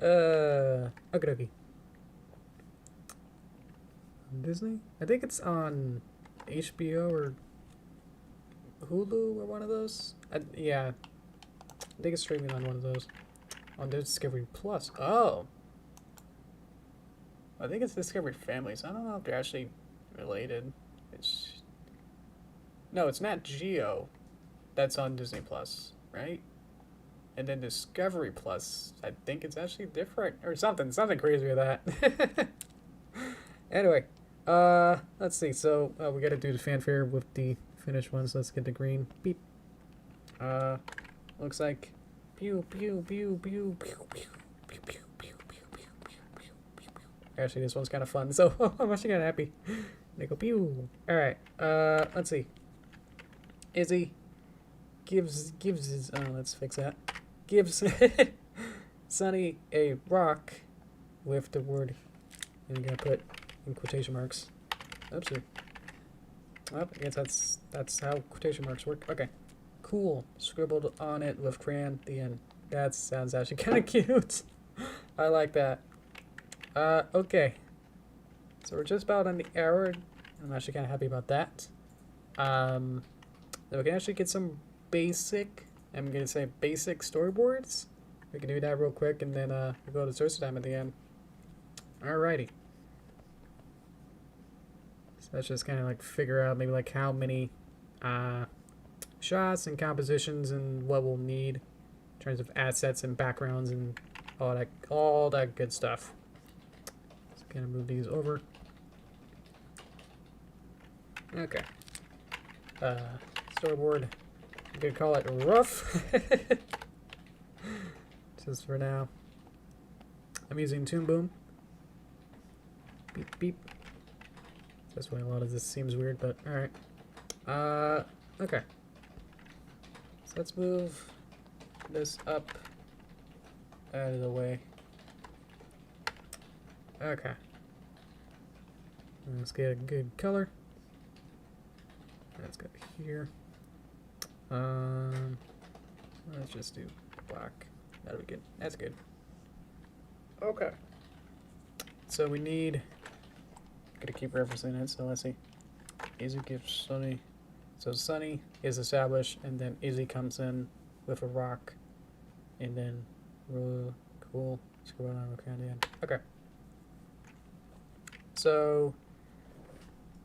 Okay. Disney? I think it's on HBO or Hulu or one of those. Yeah. I think it's streaming on one of those. On Discovery Plus. Oh. I think it's Discovery Family, so I don't know if they're actually related. No, it's Nat Geo. That's on Disney Plus, right? And then Discovery Plus, I think it's actually different or something crazy with that. Anyway, let's see. So we got to do the fanfare with the finished ones. Let's get the green. Beep. Looks like pew pew pew pew pew pew pew pew pew pew pew pew pew. Actually, this one's kind of fun, so I'm actually kind of happy. They go pew. All right. Let's see. Izzy gives his. Oh, let's fix that. Gives Sunny a rock with the word. And you gotta put in quotation marks. Oopsie. Well, I guess that's how quotation marks work. Okay. Cool. Scribbled on it with crayon. The end. That sounds actually kind of cute. I like that. Okay. So we're just about on the hour. I'm actually kind of happy about that. Then we can actually get some basic, I'm going to say basic storyboards. We can do that real quick, and then we'll go to source time at the end. Alrighty. So let's just kind of like figure out maybe like how many shots and compositions and what we'll need in terms of assets and backgrounds and all that good stuff. So kind of move these over. Okay. Storyboard. You could call it rough. Just for now. I'm using Toon Boom. Beep beep. That's why a lot of this seems weird, but alright. Okay. So let's move this up out of the way. Okay. Let's get a good color. Let's go here. Let's just do black. That'll be good. That's good. Okay. So we need. Gotta keep referencing it. So let's see. Izzy gives Sunny. So Sunny is established, and then Izzy comes in with a rock, and then cool. Scroll down. Okay, the end. Okay. So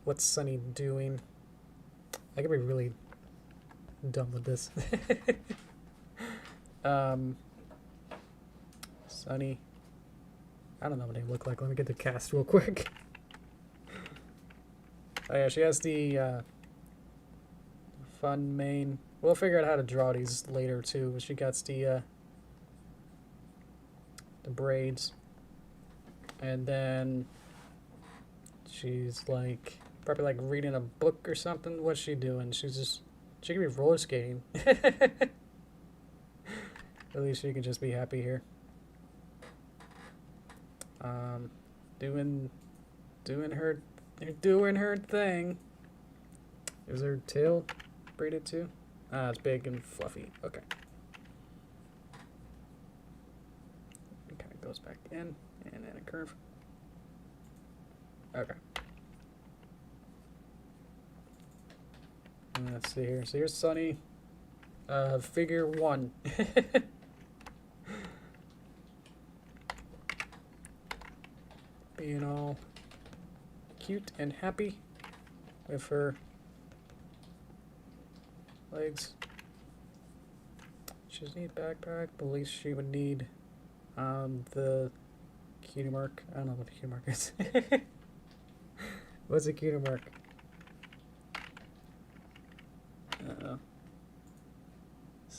what's Sunny doing? I could be really dumb with this. Sunny. I don't know what they look like. Let me get the cast real quick. Oh yeah, she has the fun mane. We'll figure out how to draw these later too. But she got the braids, and then she's like probably like reading a book or something. What's she doing? She could be roller skating. At least she can just be happy here. Doing her thing. Is her tail braided too? Ah, it's big and fluffy. Okay. It kind of goes back in, and then a curve. Okay. Let's see here. So here's Sunny. Figure 1. Being all cute and happy with her legs. She doesn't need backpack, but at least she would need the cutie mark. I don't know what the cutie mark is. What's a cutie mark? Uh-oh.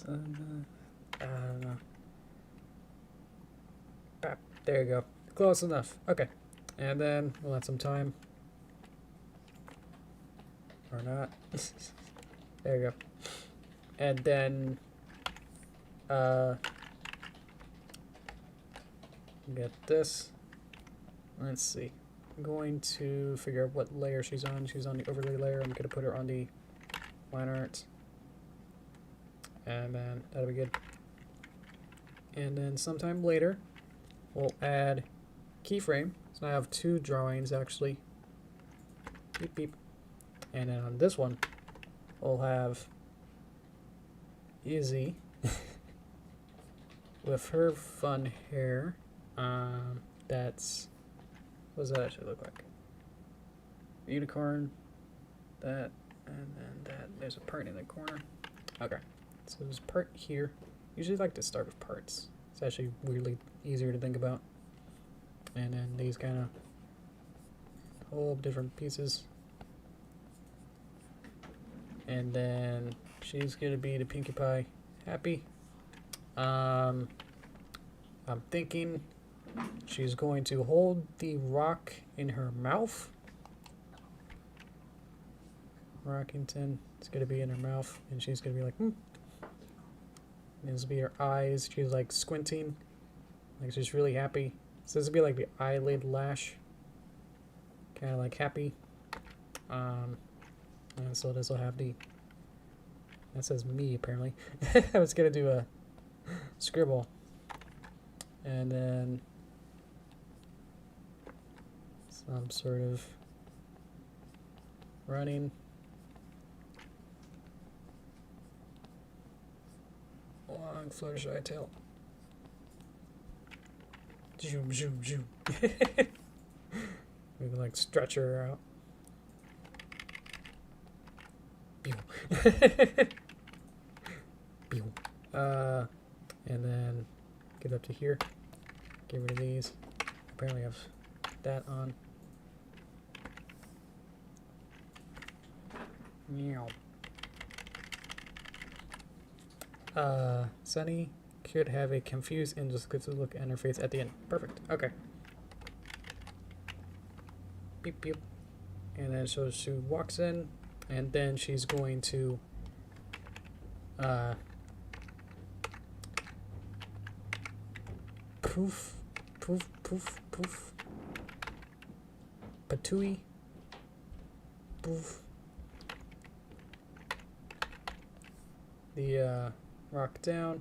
I don't know. Ah, there you go. Close enough. Okay. And then we'll add some time. Or not. There you go. And then get this. Let's see. I'm going to figure out what layer she's on. She's on the overlay layer. I'm going to put her on the line art. And then that'll be good. And then sometime later, we'll add keyframe. So now I have 2 drawings actually. Beep beep. And then on this one, we'll have Izzy with her fun hair. That's, what does that actually look like? Unicorn, that, and then that. There's a part in the corner. Okay, so there's a part here. Usually I like to start with parts. It's actually weirdly easier to think about. And then these kind of whole different pieces. And then she's gonna be the Pinkie Pie happy. I'm thinking she's going to hold the rock in her mouth. Rockington is gonna be in her mouth, and she's gonna be like, hmm. And this will be her eyes. She's like squinting, like she's really happy. So this will be like the eyelid lash, kind of like happy. And so this will have the, that says me apparently. I was gonna do a scribble, and then some sort of running. Long Fluttershy tail. Zoom, zoom, zoom. We can like stretch her out. Pew. Pew. And then get up to here. Get rid of these. Apparently I have that on. Meow. Sunny could have a confused and just good to look interface at the end. Perfect. Okay. Beep beep. And then so she walks in, and then she's going to poof poof poof poof patooey poof the rock down.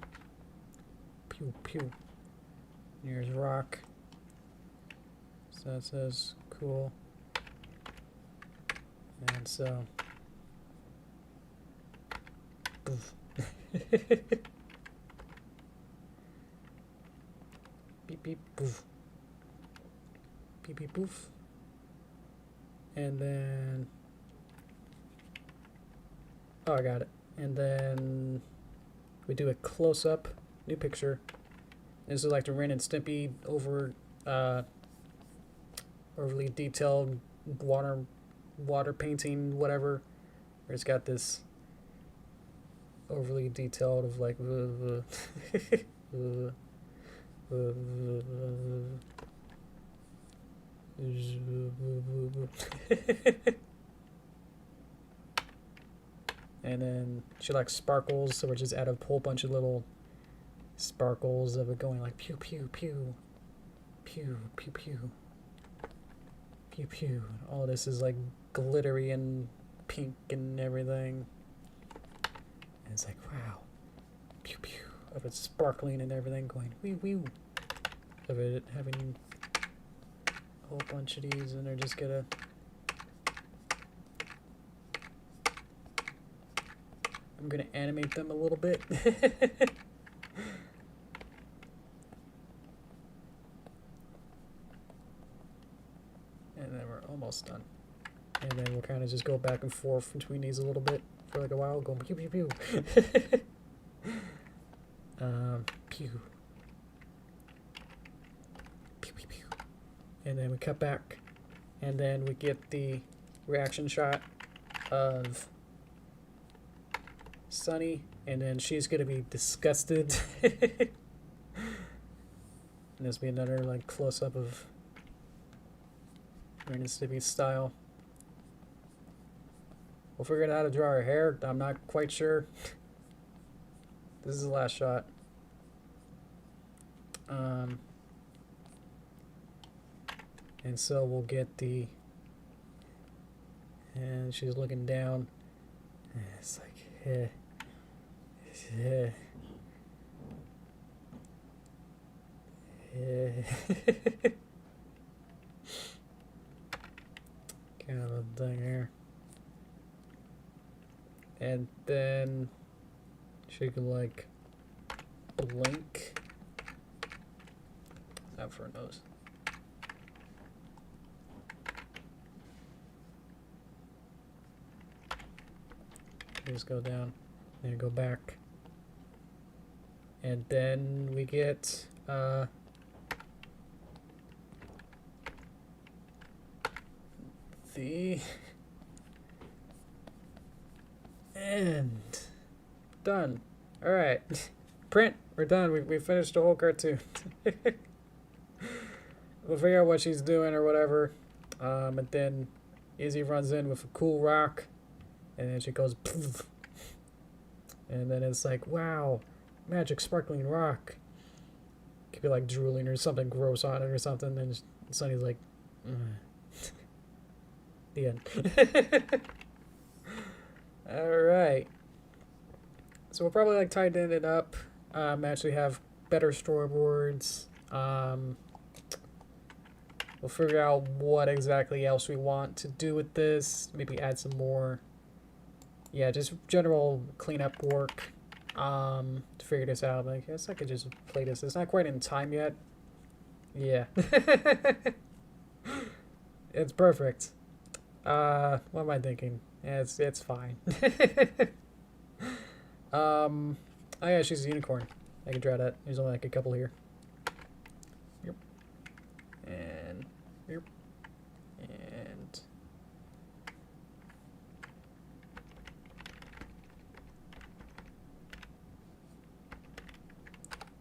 Pew pew. Here's rock. So that says cool. And so poof. Beep beep poof. Beep beep poof. And then, oh, I got it. And then we do a close-up, new picture. This is like the Ren and Stimpy overly detailed water painting, whatever. Where it's got this overly detailed of like and then she likes sparkles, so we're just add a whole bunch of little sparkles of it going like pew pew pew pew pew pew pew pew. All this is like glittery and pink and everything. And it's like, wow, pew pew, of it sparkling and everything going wee wee, of it having a whole bunch of these, and they're just gonna I'm gonna animate them a little bit. And then we're almost done. And then we'll kind of just go back and forth between these a little bit for like a while, going pew pew pew. Pew. Pew pew pew. And then we cut back, and then we get the reaction shot of Sunny, and then she's gonna be disgusted. And this will be another like close up of Ren and Stimpy style. We'll figure out how to draw her hair. I'm not quite sure. This is the last shot. And so we'll get the, and she's looking down, and it's like, kind of a thing here. And then she can like blink. Not for a nose. Just go down and go back. And then we get the end. Done. Alright. Print. We're done. We finished the whole cartoon. We'll figure out what she's doing or whatever. And then Izzy runs in with a cool rock. And then she goes poof. And then it's like, wow, magic sparkling rock. Could be like drooling or something gross on it or something. And Sunny's like, the end. Alright. So we'll probably like tighten it up. Actually have better storyboards. We'll figure out what exactly else we want to do with this. Maybe add some more. Yeah, just general cleanup work to figure this out. Like, I guess I could just play this. It's not quite in time yet. Yeah. It's perfect. What am I thinking? Yeah, it's fine. Oh yeah, she's a unicorn. I can draw that. There's only like a couple here. Yep. And yep. And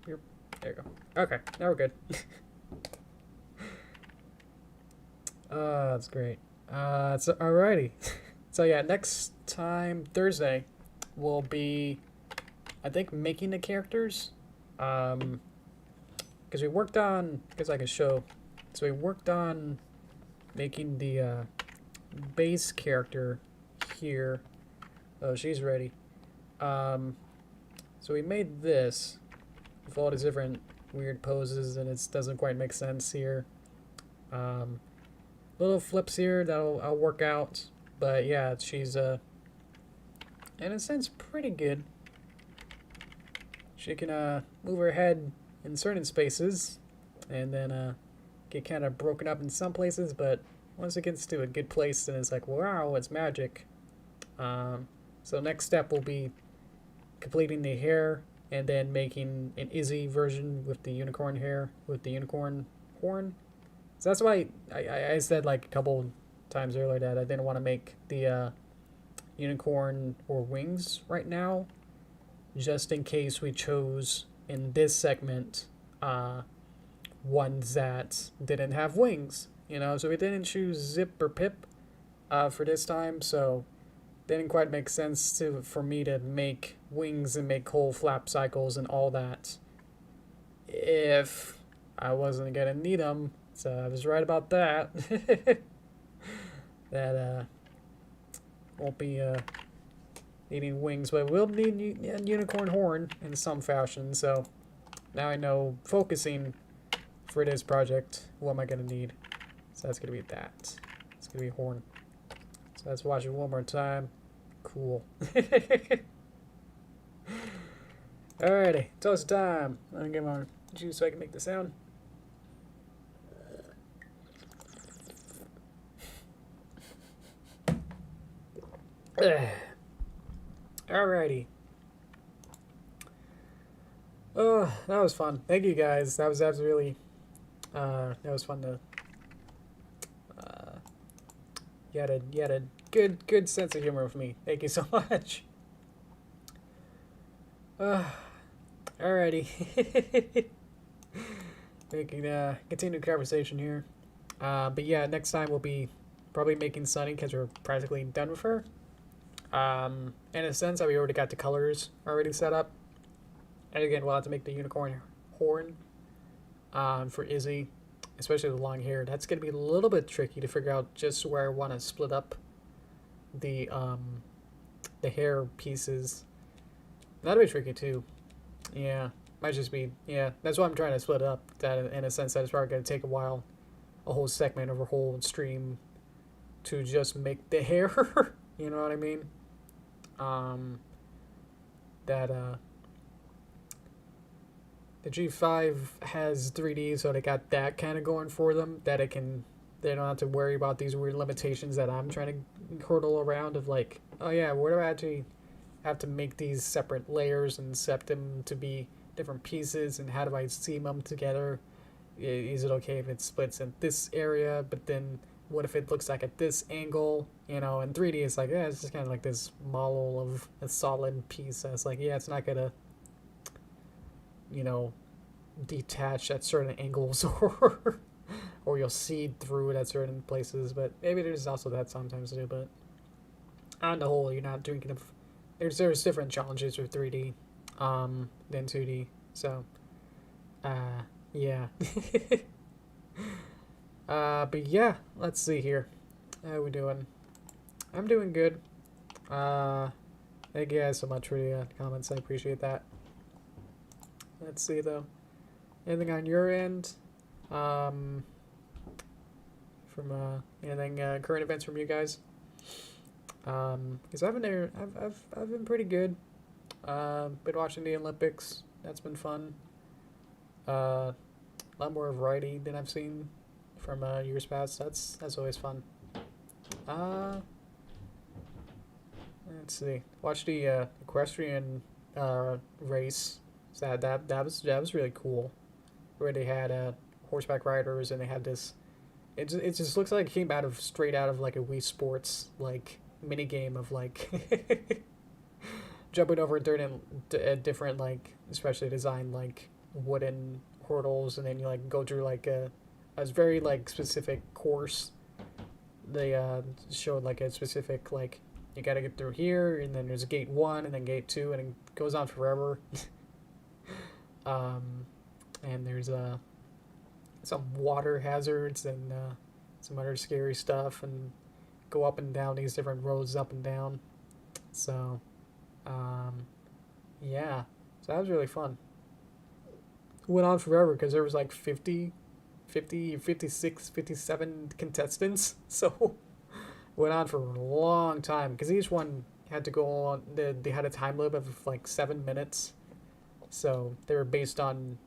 yep. There you go. Okay, now we're good. That's great. So alrighty. So yeah, next time Thursday will be, I think, making the characters. Because we worked on, because I can show. So we worked on making the base character here. Oh, she's ready. So we made this with all these different weird poses, and it doesn't quite make sense here. Little flips here that'll I'll work out, but yeah, she's in a sense pretty good. She can move her head in certain spaces, and then get kind of broken up in some places, but once it gets to a good place, then it's like, wow, it's magic. So next step will be completing the hair and then making an Izzy version with the unicorn hair, with the unicorn horn. So that's why I said like a couple times earlier that I didn't want to make the unicorn or wings right now, just in case we chose in this segment ones that didn't have wings, you know. So we didn't choose Zip or Pip for this time, so didn't quite make sense for me to make wings and make whole flap cycles and all that if I wasn't gonna need them. So I was right about that. That won't be needing wings, but we'll need a unicorn horn in some fashion. So now I know focusing for this project, what am I gonna need? So that's gonna be that. It's gonna be a horn. So let's watch it one more time. Cool. Alrighty, toast time. Let me get my juice so I can make the sound. Alrighty. Oh, that was fun. Thank you guys. That was really that was fun to you had a good sense of humor with me. Thank you so much. Alrighty. We can continue the conversation here. But yeah, next time we'll be probably making Sunny because we're practically done with her. In a sense, we already got the colors already set up. And again, we'll have to make the unicorn horn for Izzy, especially the long hair. That's going to be a little bit tricky to figure out just where I want to split up the hair pieces. That'll be tricky too. Yeah, might just be, yeah, that's why I'm trying to split it up. That in a sense, that it's probably going to take a while, a whole segment of a whole stream to just make the hair. You know what I mean? The G5 has 3D, so they got that kind of going for them, that they don't have to worry about these weird limitations that I'm trying to hurdle around of like, oh yeah, where do I actually have to make these separate layers and set them to be different pieces, and how do I seam them together? Is it okay if it splits in this area, but then what if it looks like at this angle? You know, in 3D it's like, yeah, it's just kind of like this model of a solid piece. And it's like, yeah, it's not gonna, you know, detach at certain angles or you'll see through it at certain places. But maybe there's also that sometimes too. But on the whole, you're not doing enough. There's different challenges with 3D than 2D. So yeah. But yeah, let's see here. How we doing? I'm doing good. Thank you guys so much for the comments. I appreciate that. Let's see though. Anything on your end? From anything current events from you guys? Because I've been pretty good. Been watching the Olympics. That's been fun. A lot more variety than I've seen from years past. That's always fun. Let's see. Watch the equestrian race. So that was really cool. Where they had horseback riders and they had this. It just looks like it came straight out of like a Wii Sports like mini game of like jumping over different like especially designed like wooden hurdles, and then you like go through like a very like specific course. They showed like a specific like you gotta get through here, and then there's gate 1 and then gate 2, and it goes on forever. And there's some water hazards and some other scary stuff, and go up and down these different roads up and down. So yeah, so that was really fun. Went on forever because there was like 50, 56, 57 contestants. So went on for a long time because each one had to go on. They had a time limit of like 7 minutes. So they were based on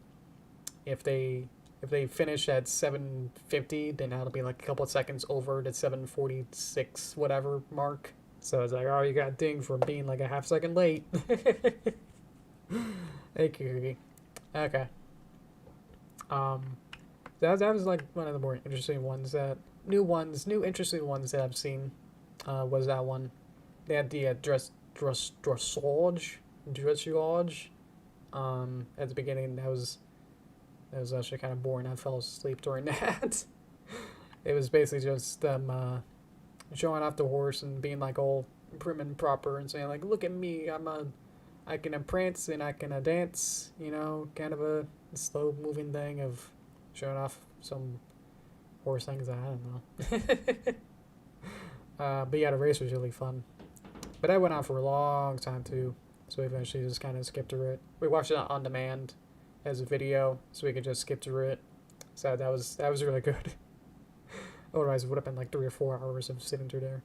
if they if they finish at 7:50, then that'll be like a couple of seconds over the 7:46 whatever mark. So it's like, oh, you got dinged for being like a half second late. Thank you, Cookie. Okay. That was like one of the more interesting ones that new interesting ones that I've seen. Was that one? They had the dressage. At the beginning, that was actually kind of boring. I fell asleep during that. It was basically just them showing off the horse and being like all prim and proper and saying like, "Look at me, I can prance and I can dance." You know, kind of a slow moving thing of showing off some horse things. I don't know. But yeah, the race was really fun. But that went on for a long time too. So we eventually just kind of skipped through it. We watched it on demand as a video, so we could just skip through it. So that was really good. Otherwise, it would have been like 3 or 4 hours of sitting through there.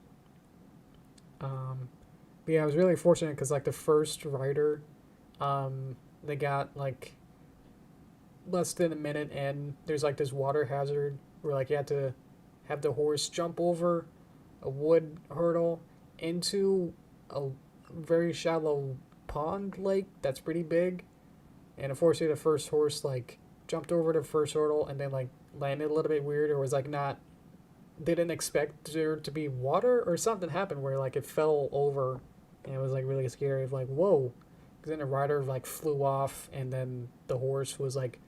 But yeah, I was really fortunate because like the first rider, they got like less than a minute, and there's like this water hazard where like you had to have the horse jump over a wood hurdle into a very shallow pond lake that's pretty big, and unfortunately the first horse like jumped over the first hurdle and then like landed a little bit weird, or was like not, they didn't expect there to be water or something happened where like it fell over, and it was like really scary of like, whoa, because then the rider like flew off, and then the horse was like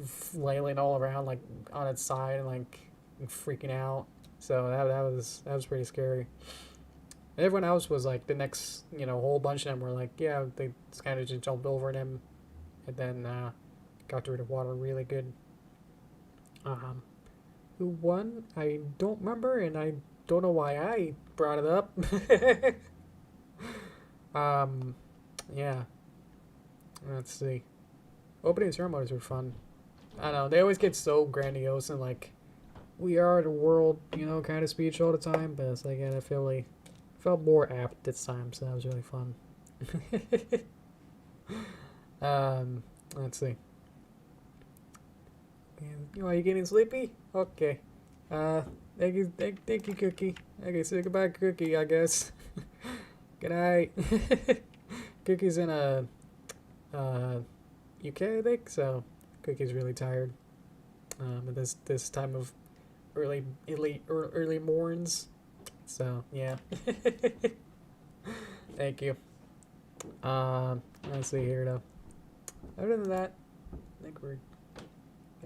flailing all around like on its side and like freaking out. So that was pretty scary. And everyone else was like, the next, whole bunch of them were like, yeah, they kind of just jumped over them and then got through the water really good. Who won? I don't remember, and I don't know why I brought it up. Yeah. Let's see. Opening ceremonies were fun. I don't know, they always get so grandiose and like, we are the world, kind of speech all the time, but it's like, I felt more apt this time, so that was really fun. Let's see. Are you getting sleepy? Okay. Thank you, Cookie. Okay, say goodbye, Cookie, I guess. Good night. Cookie's in a UK, I think, so Cookie's really tired. At this time of early morns. So yeah. Thank you. Let's see here though. Other than that, I can't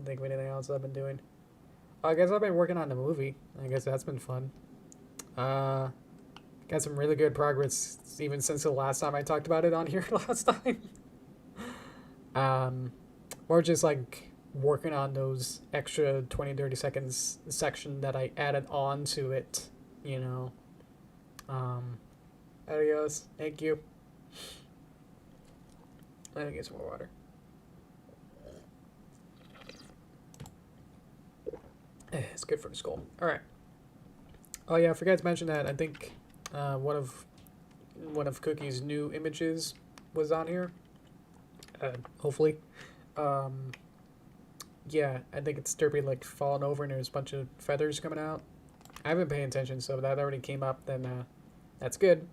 think of anything else I've been doing. I guess I've been working on the movie. I guess that's been fun. Got some really good progress even since the last time I talked about it on here last time. Or just like working on those extra 20-30 seconds section that I added on to it, Adios. Thank you. Let me get some more water. It's good for the skull. Alright. Oh yeah, I forgot to mention that I think one of Cookie's new images was on here. Hopefully. Yeah, I think it's Derpy like falling over and there's a bunch of feathers coming out. I haven't paid attention, so if that already came up, then that's good.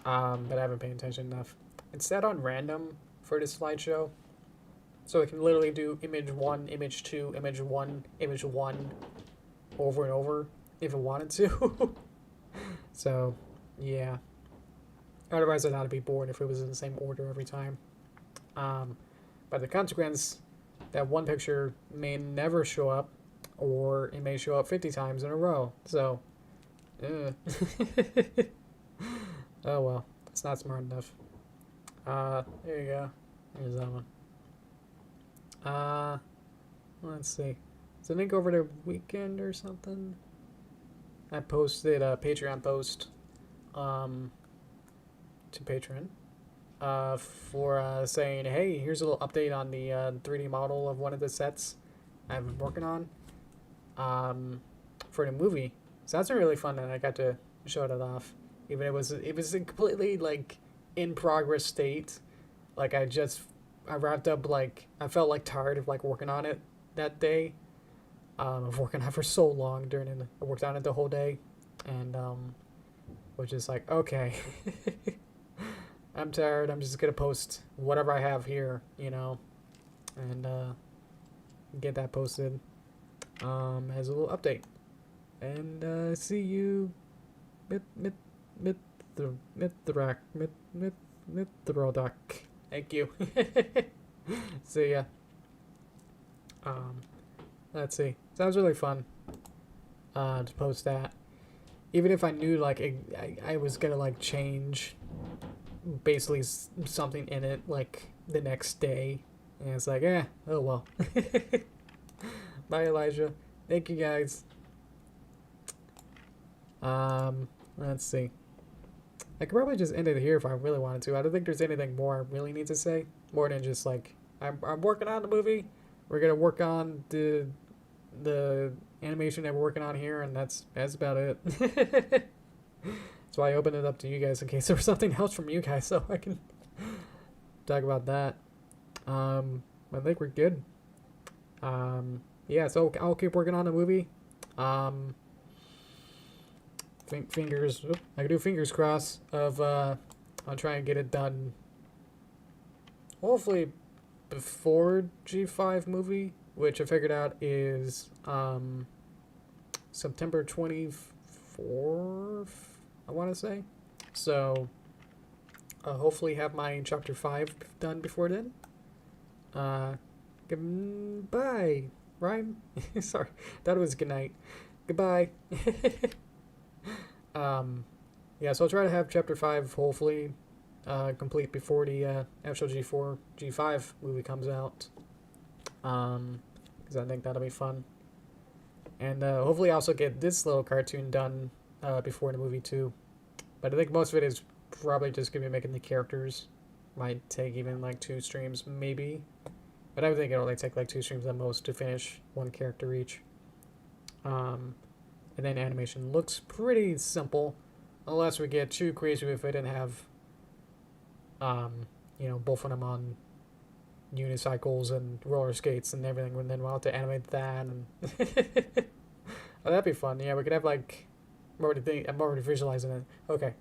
But I haven't paid attention enough. It's set on random for this slideshow, so I can literally do image 1, image 2, image 1, image 1 over and over if I wanted to. So, yeah. Otherwise, I'd not be bored if it was in the same order every time. But the consequence, that one picture may never show up, or it may show up 50 times in a row. So, oh well, it's not smart enough. There you go. Here's that one. Let's see. So I think over the weekend or something, I posted a Patreon post, to Patreon, for saying, hey, here's a little update on the 3D model of one of the sets I've been working on, for the movie. So that's been really fun, and I got to show that off. Even it was in completely like in progress state. Like I wrapped up, like I felt like tired of like working on it, that day. I've worked on it for so long I worked on it the whole day, and which is like, okay, I'm tired. I'm just gonna post whatever I have here, you know, and get that posted as a little update. And see you Mithrodak. Thank you. See ya. Let's see. Sounds really fun to post that. Even if I knew like I was gonna like change basically something in it like the next day, and it's like, oh well. Bye, Elijah. Thank you guys. Let's see. I could probably just end it here if I really wanted to. I don't think there's anything more I really need to say, more than just like I'm working on the movie. We're gonna work on the animation that we're working on here, and that's about it. That's why I opened it up to you guys in case there was something else from you guys, so I can talk about that. I think we're good. Yeah, so I'll keep working on the movie. Fingers, I can do fingers crossed of I'll try and get it done hopefully before G5 movie, which I figured out is September 24th, I want to say. So hopefully have my chapter 5 done before then. Goodbye, rhyme. Sorry, that was good night. Goodbye. Yeah, so I'll try to have chapter 5 hopefully complete before the actual G5 movie comes out. Because I think that'll be fun. And hopefully also get this little cartoon done before the movie too. But I think most of it is probably just going to be making the characters. Might take even like 2 streams maybe. But I would think it'll only take like 2 streams at most to finish one character each. And then animation looks pretty simple, unless we get too crazy with it and have, you know, both of them on unicycles and roller skates and everything, and then we'll have to animate that. And oh, that'd be fun. Yeah, we could have like I'm already visualizing it. Okay,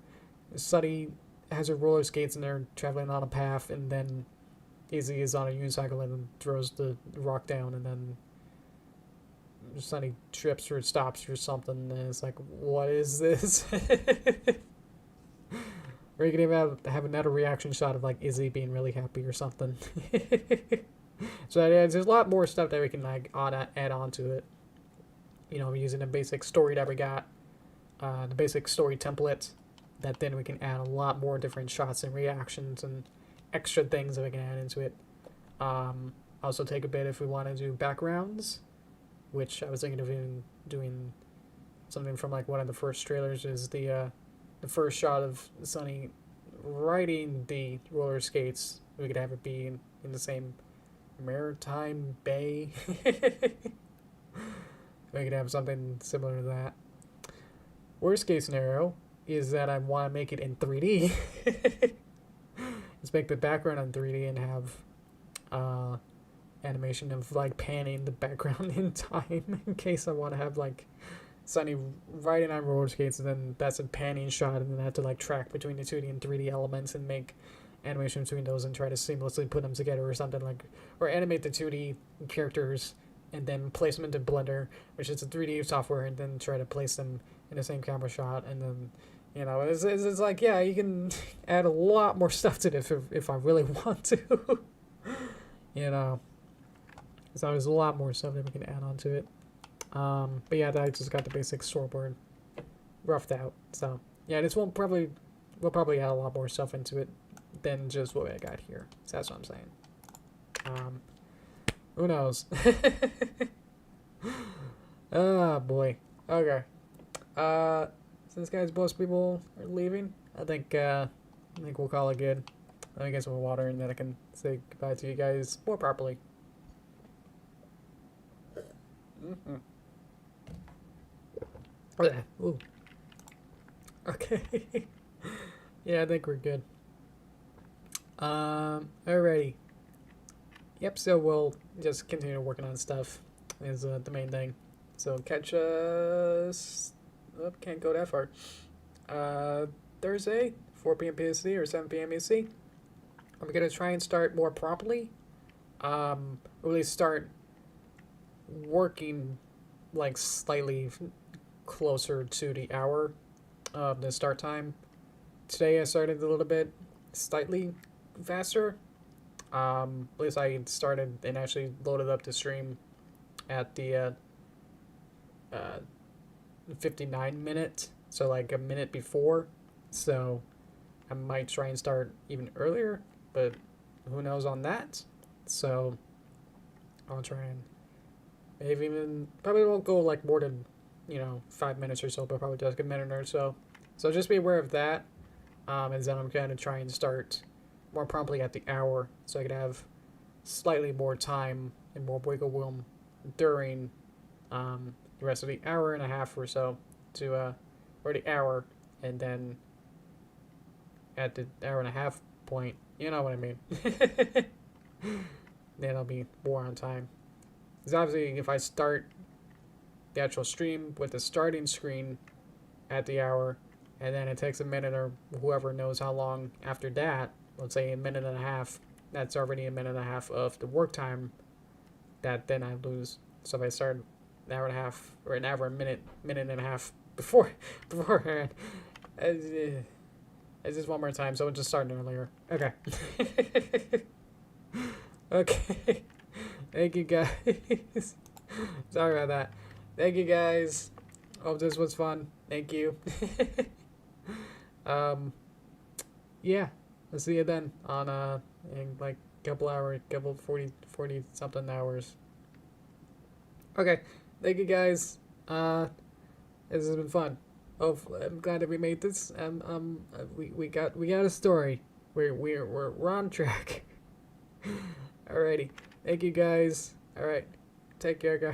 Sunny has her roller skates and they're traveling on a path, and then Izzy is on a unicycle and then throws the rock down, and then Sunny trips or stops or something, and it's like, what is this? Or you can even have another reaction shot of like Izzy being really happy or something. So yeah, there's a lot more stuff that we can like add on to it. You know, using the basic story that we got, the basic story template, that then we can add a lot more different shots and reactions and extra things that we can add into it. Also take a bit if we want to do backgrounds, which I was thinking of doing something from like one of the first trailers, is the first shot of Sunny riding the roller skates. We could have it be in the same maritime bay. We could have something similar to that. Worst case scenario is that I want to make it in 3D. Let's make the background in 3D and have animation of like panning the background in time in case I want to have like Sunny riding on roller skates, and then that's a panning shot, and then I have to like track between the 2D and 3D elements and make animation between those and try to seamlessly put them together or something, like, or animate the 2D characters and then place them into Blender, which is a 3D software, and then try to place them in the same camera shot, and then, you know, it's like, yeah, you can add a lot more stuff to this if I really want to. You know, so there's a lot more stuff that we can add on to it. But yeah, I just got the basic storyboard roughed out. So yeah, we'll probably add a lot more stuff into it than just what I got here. So that's what I'm saying. Who knows? Oh boy. Okay. Since guys, most people are leaving, I think we'll call it good. Let me get some water, and then I can say goodbye to you guys more properly. Mm-hmm. Ooh. Okay. Yeah, I think we're good. Alrighty. Yep, so we'll just continue working on stuff is the main thing. So catch us... Oh, can't go that far. Thursday, 4 p.m. PST or 7 p.m. EST. I'm going to try and start more promptly. Really start working like slightly closer to the hour of the start time. Today I started a little bit slightly faster. At least I started and actually loaded up the stream at the 59 minute, so like a minute before. So I might try and start even earlier, but who knows on that. So I'll try and maybe even probably won't go like more than 5 minutes or so, but probably just a minute or so. So just be aware of that. And then I'm going to try and start more promptly at the hour, so I can have slightly more time and more wiggle room during the rest of the hour and a half or so to or the hour, and then at the hour and a half point, you know what I mean. Then I'll be more on time. Because obviously, if I start the actual stream with the starting screen at the hour, and then it takes a minute or whoever knows how long after that, let's say a minute and a half, that's already a minute and a half of the work time that then I lose. So if I start an hour and a half or an hour, minute and a half beforehand, it's just one more time, so we'll just start earlier. Okay. Okay. Thank you guys. Sorry about that. Thank you guys. Hope this was fun. Thank you. Yeah. I'll see you then on in like couple 40 something hours. Okay. Thank you guys. This has been fun. Oh, I'm glad that we made this. We got a story. We're on track. Alrighty. Thank you guys. Alright. Take care, guys.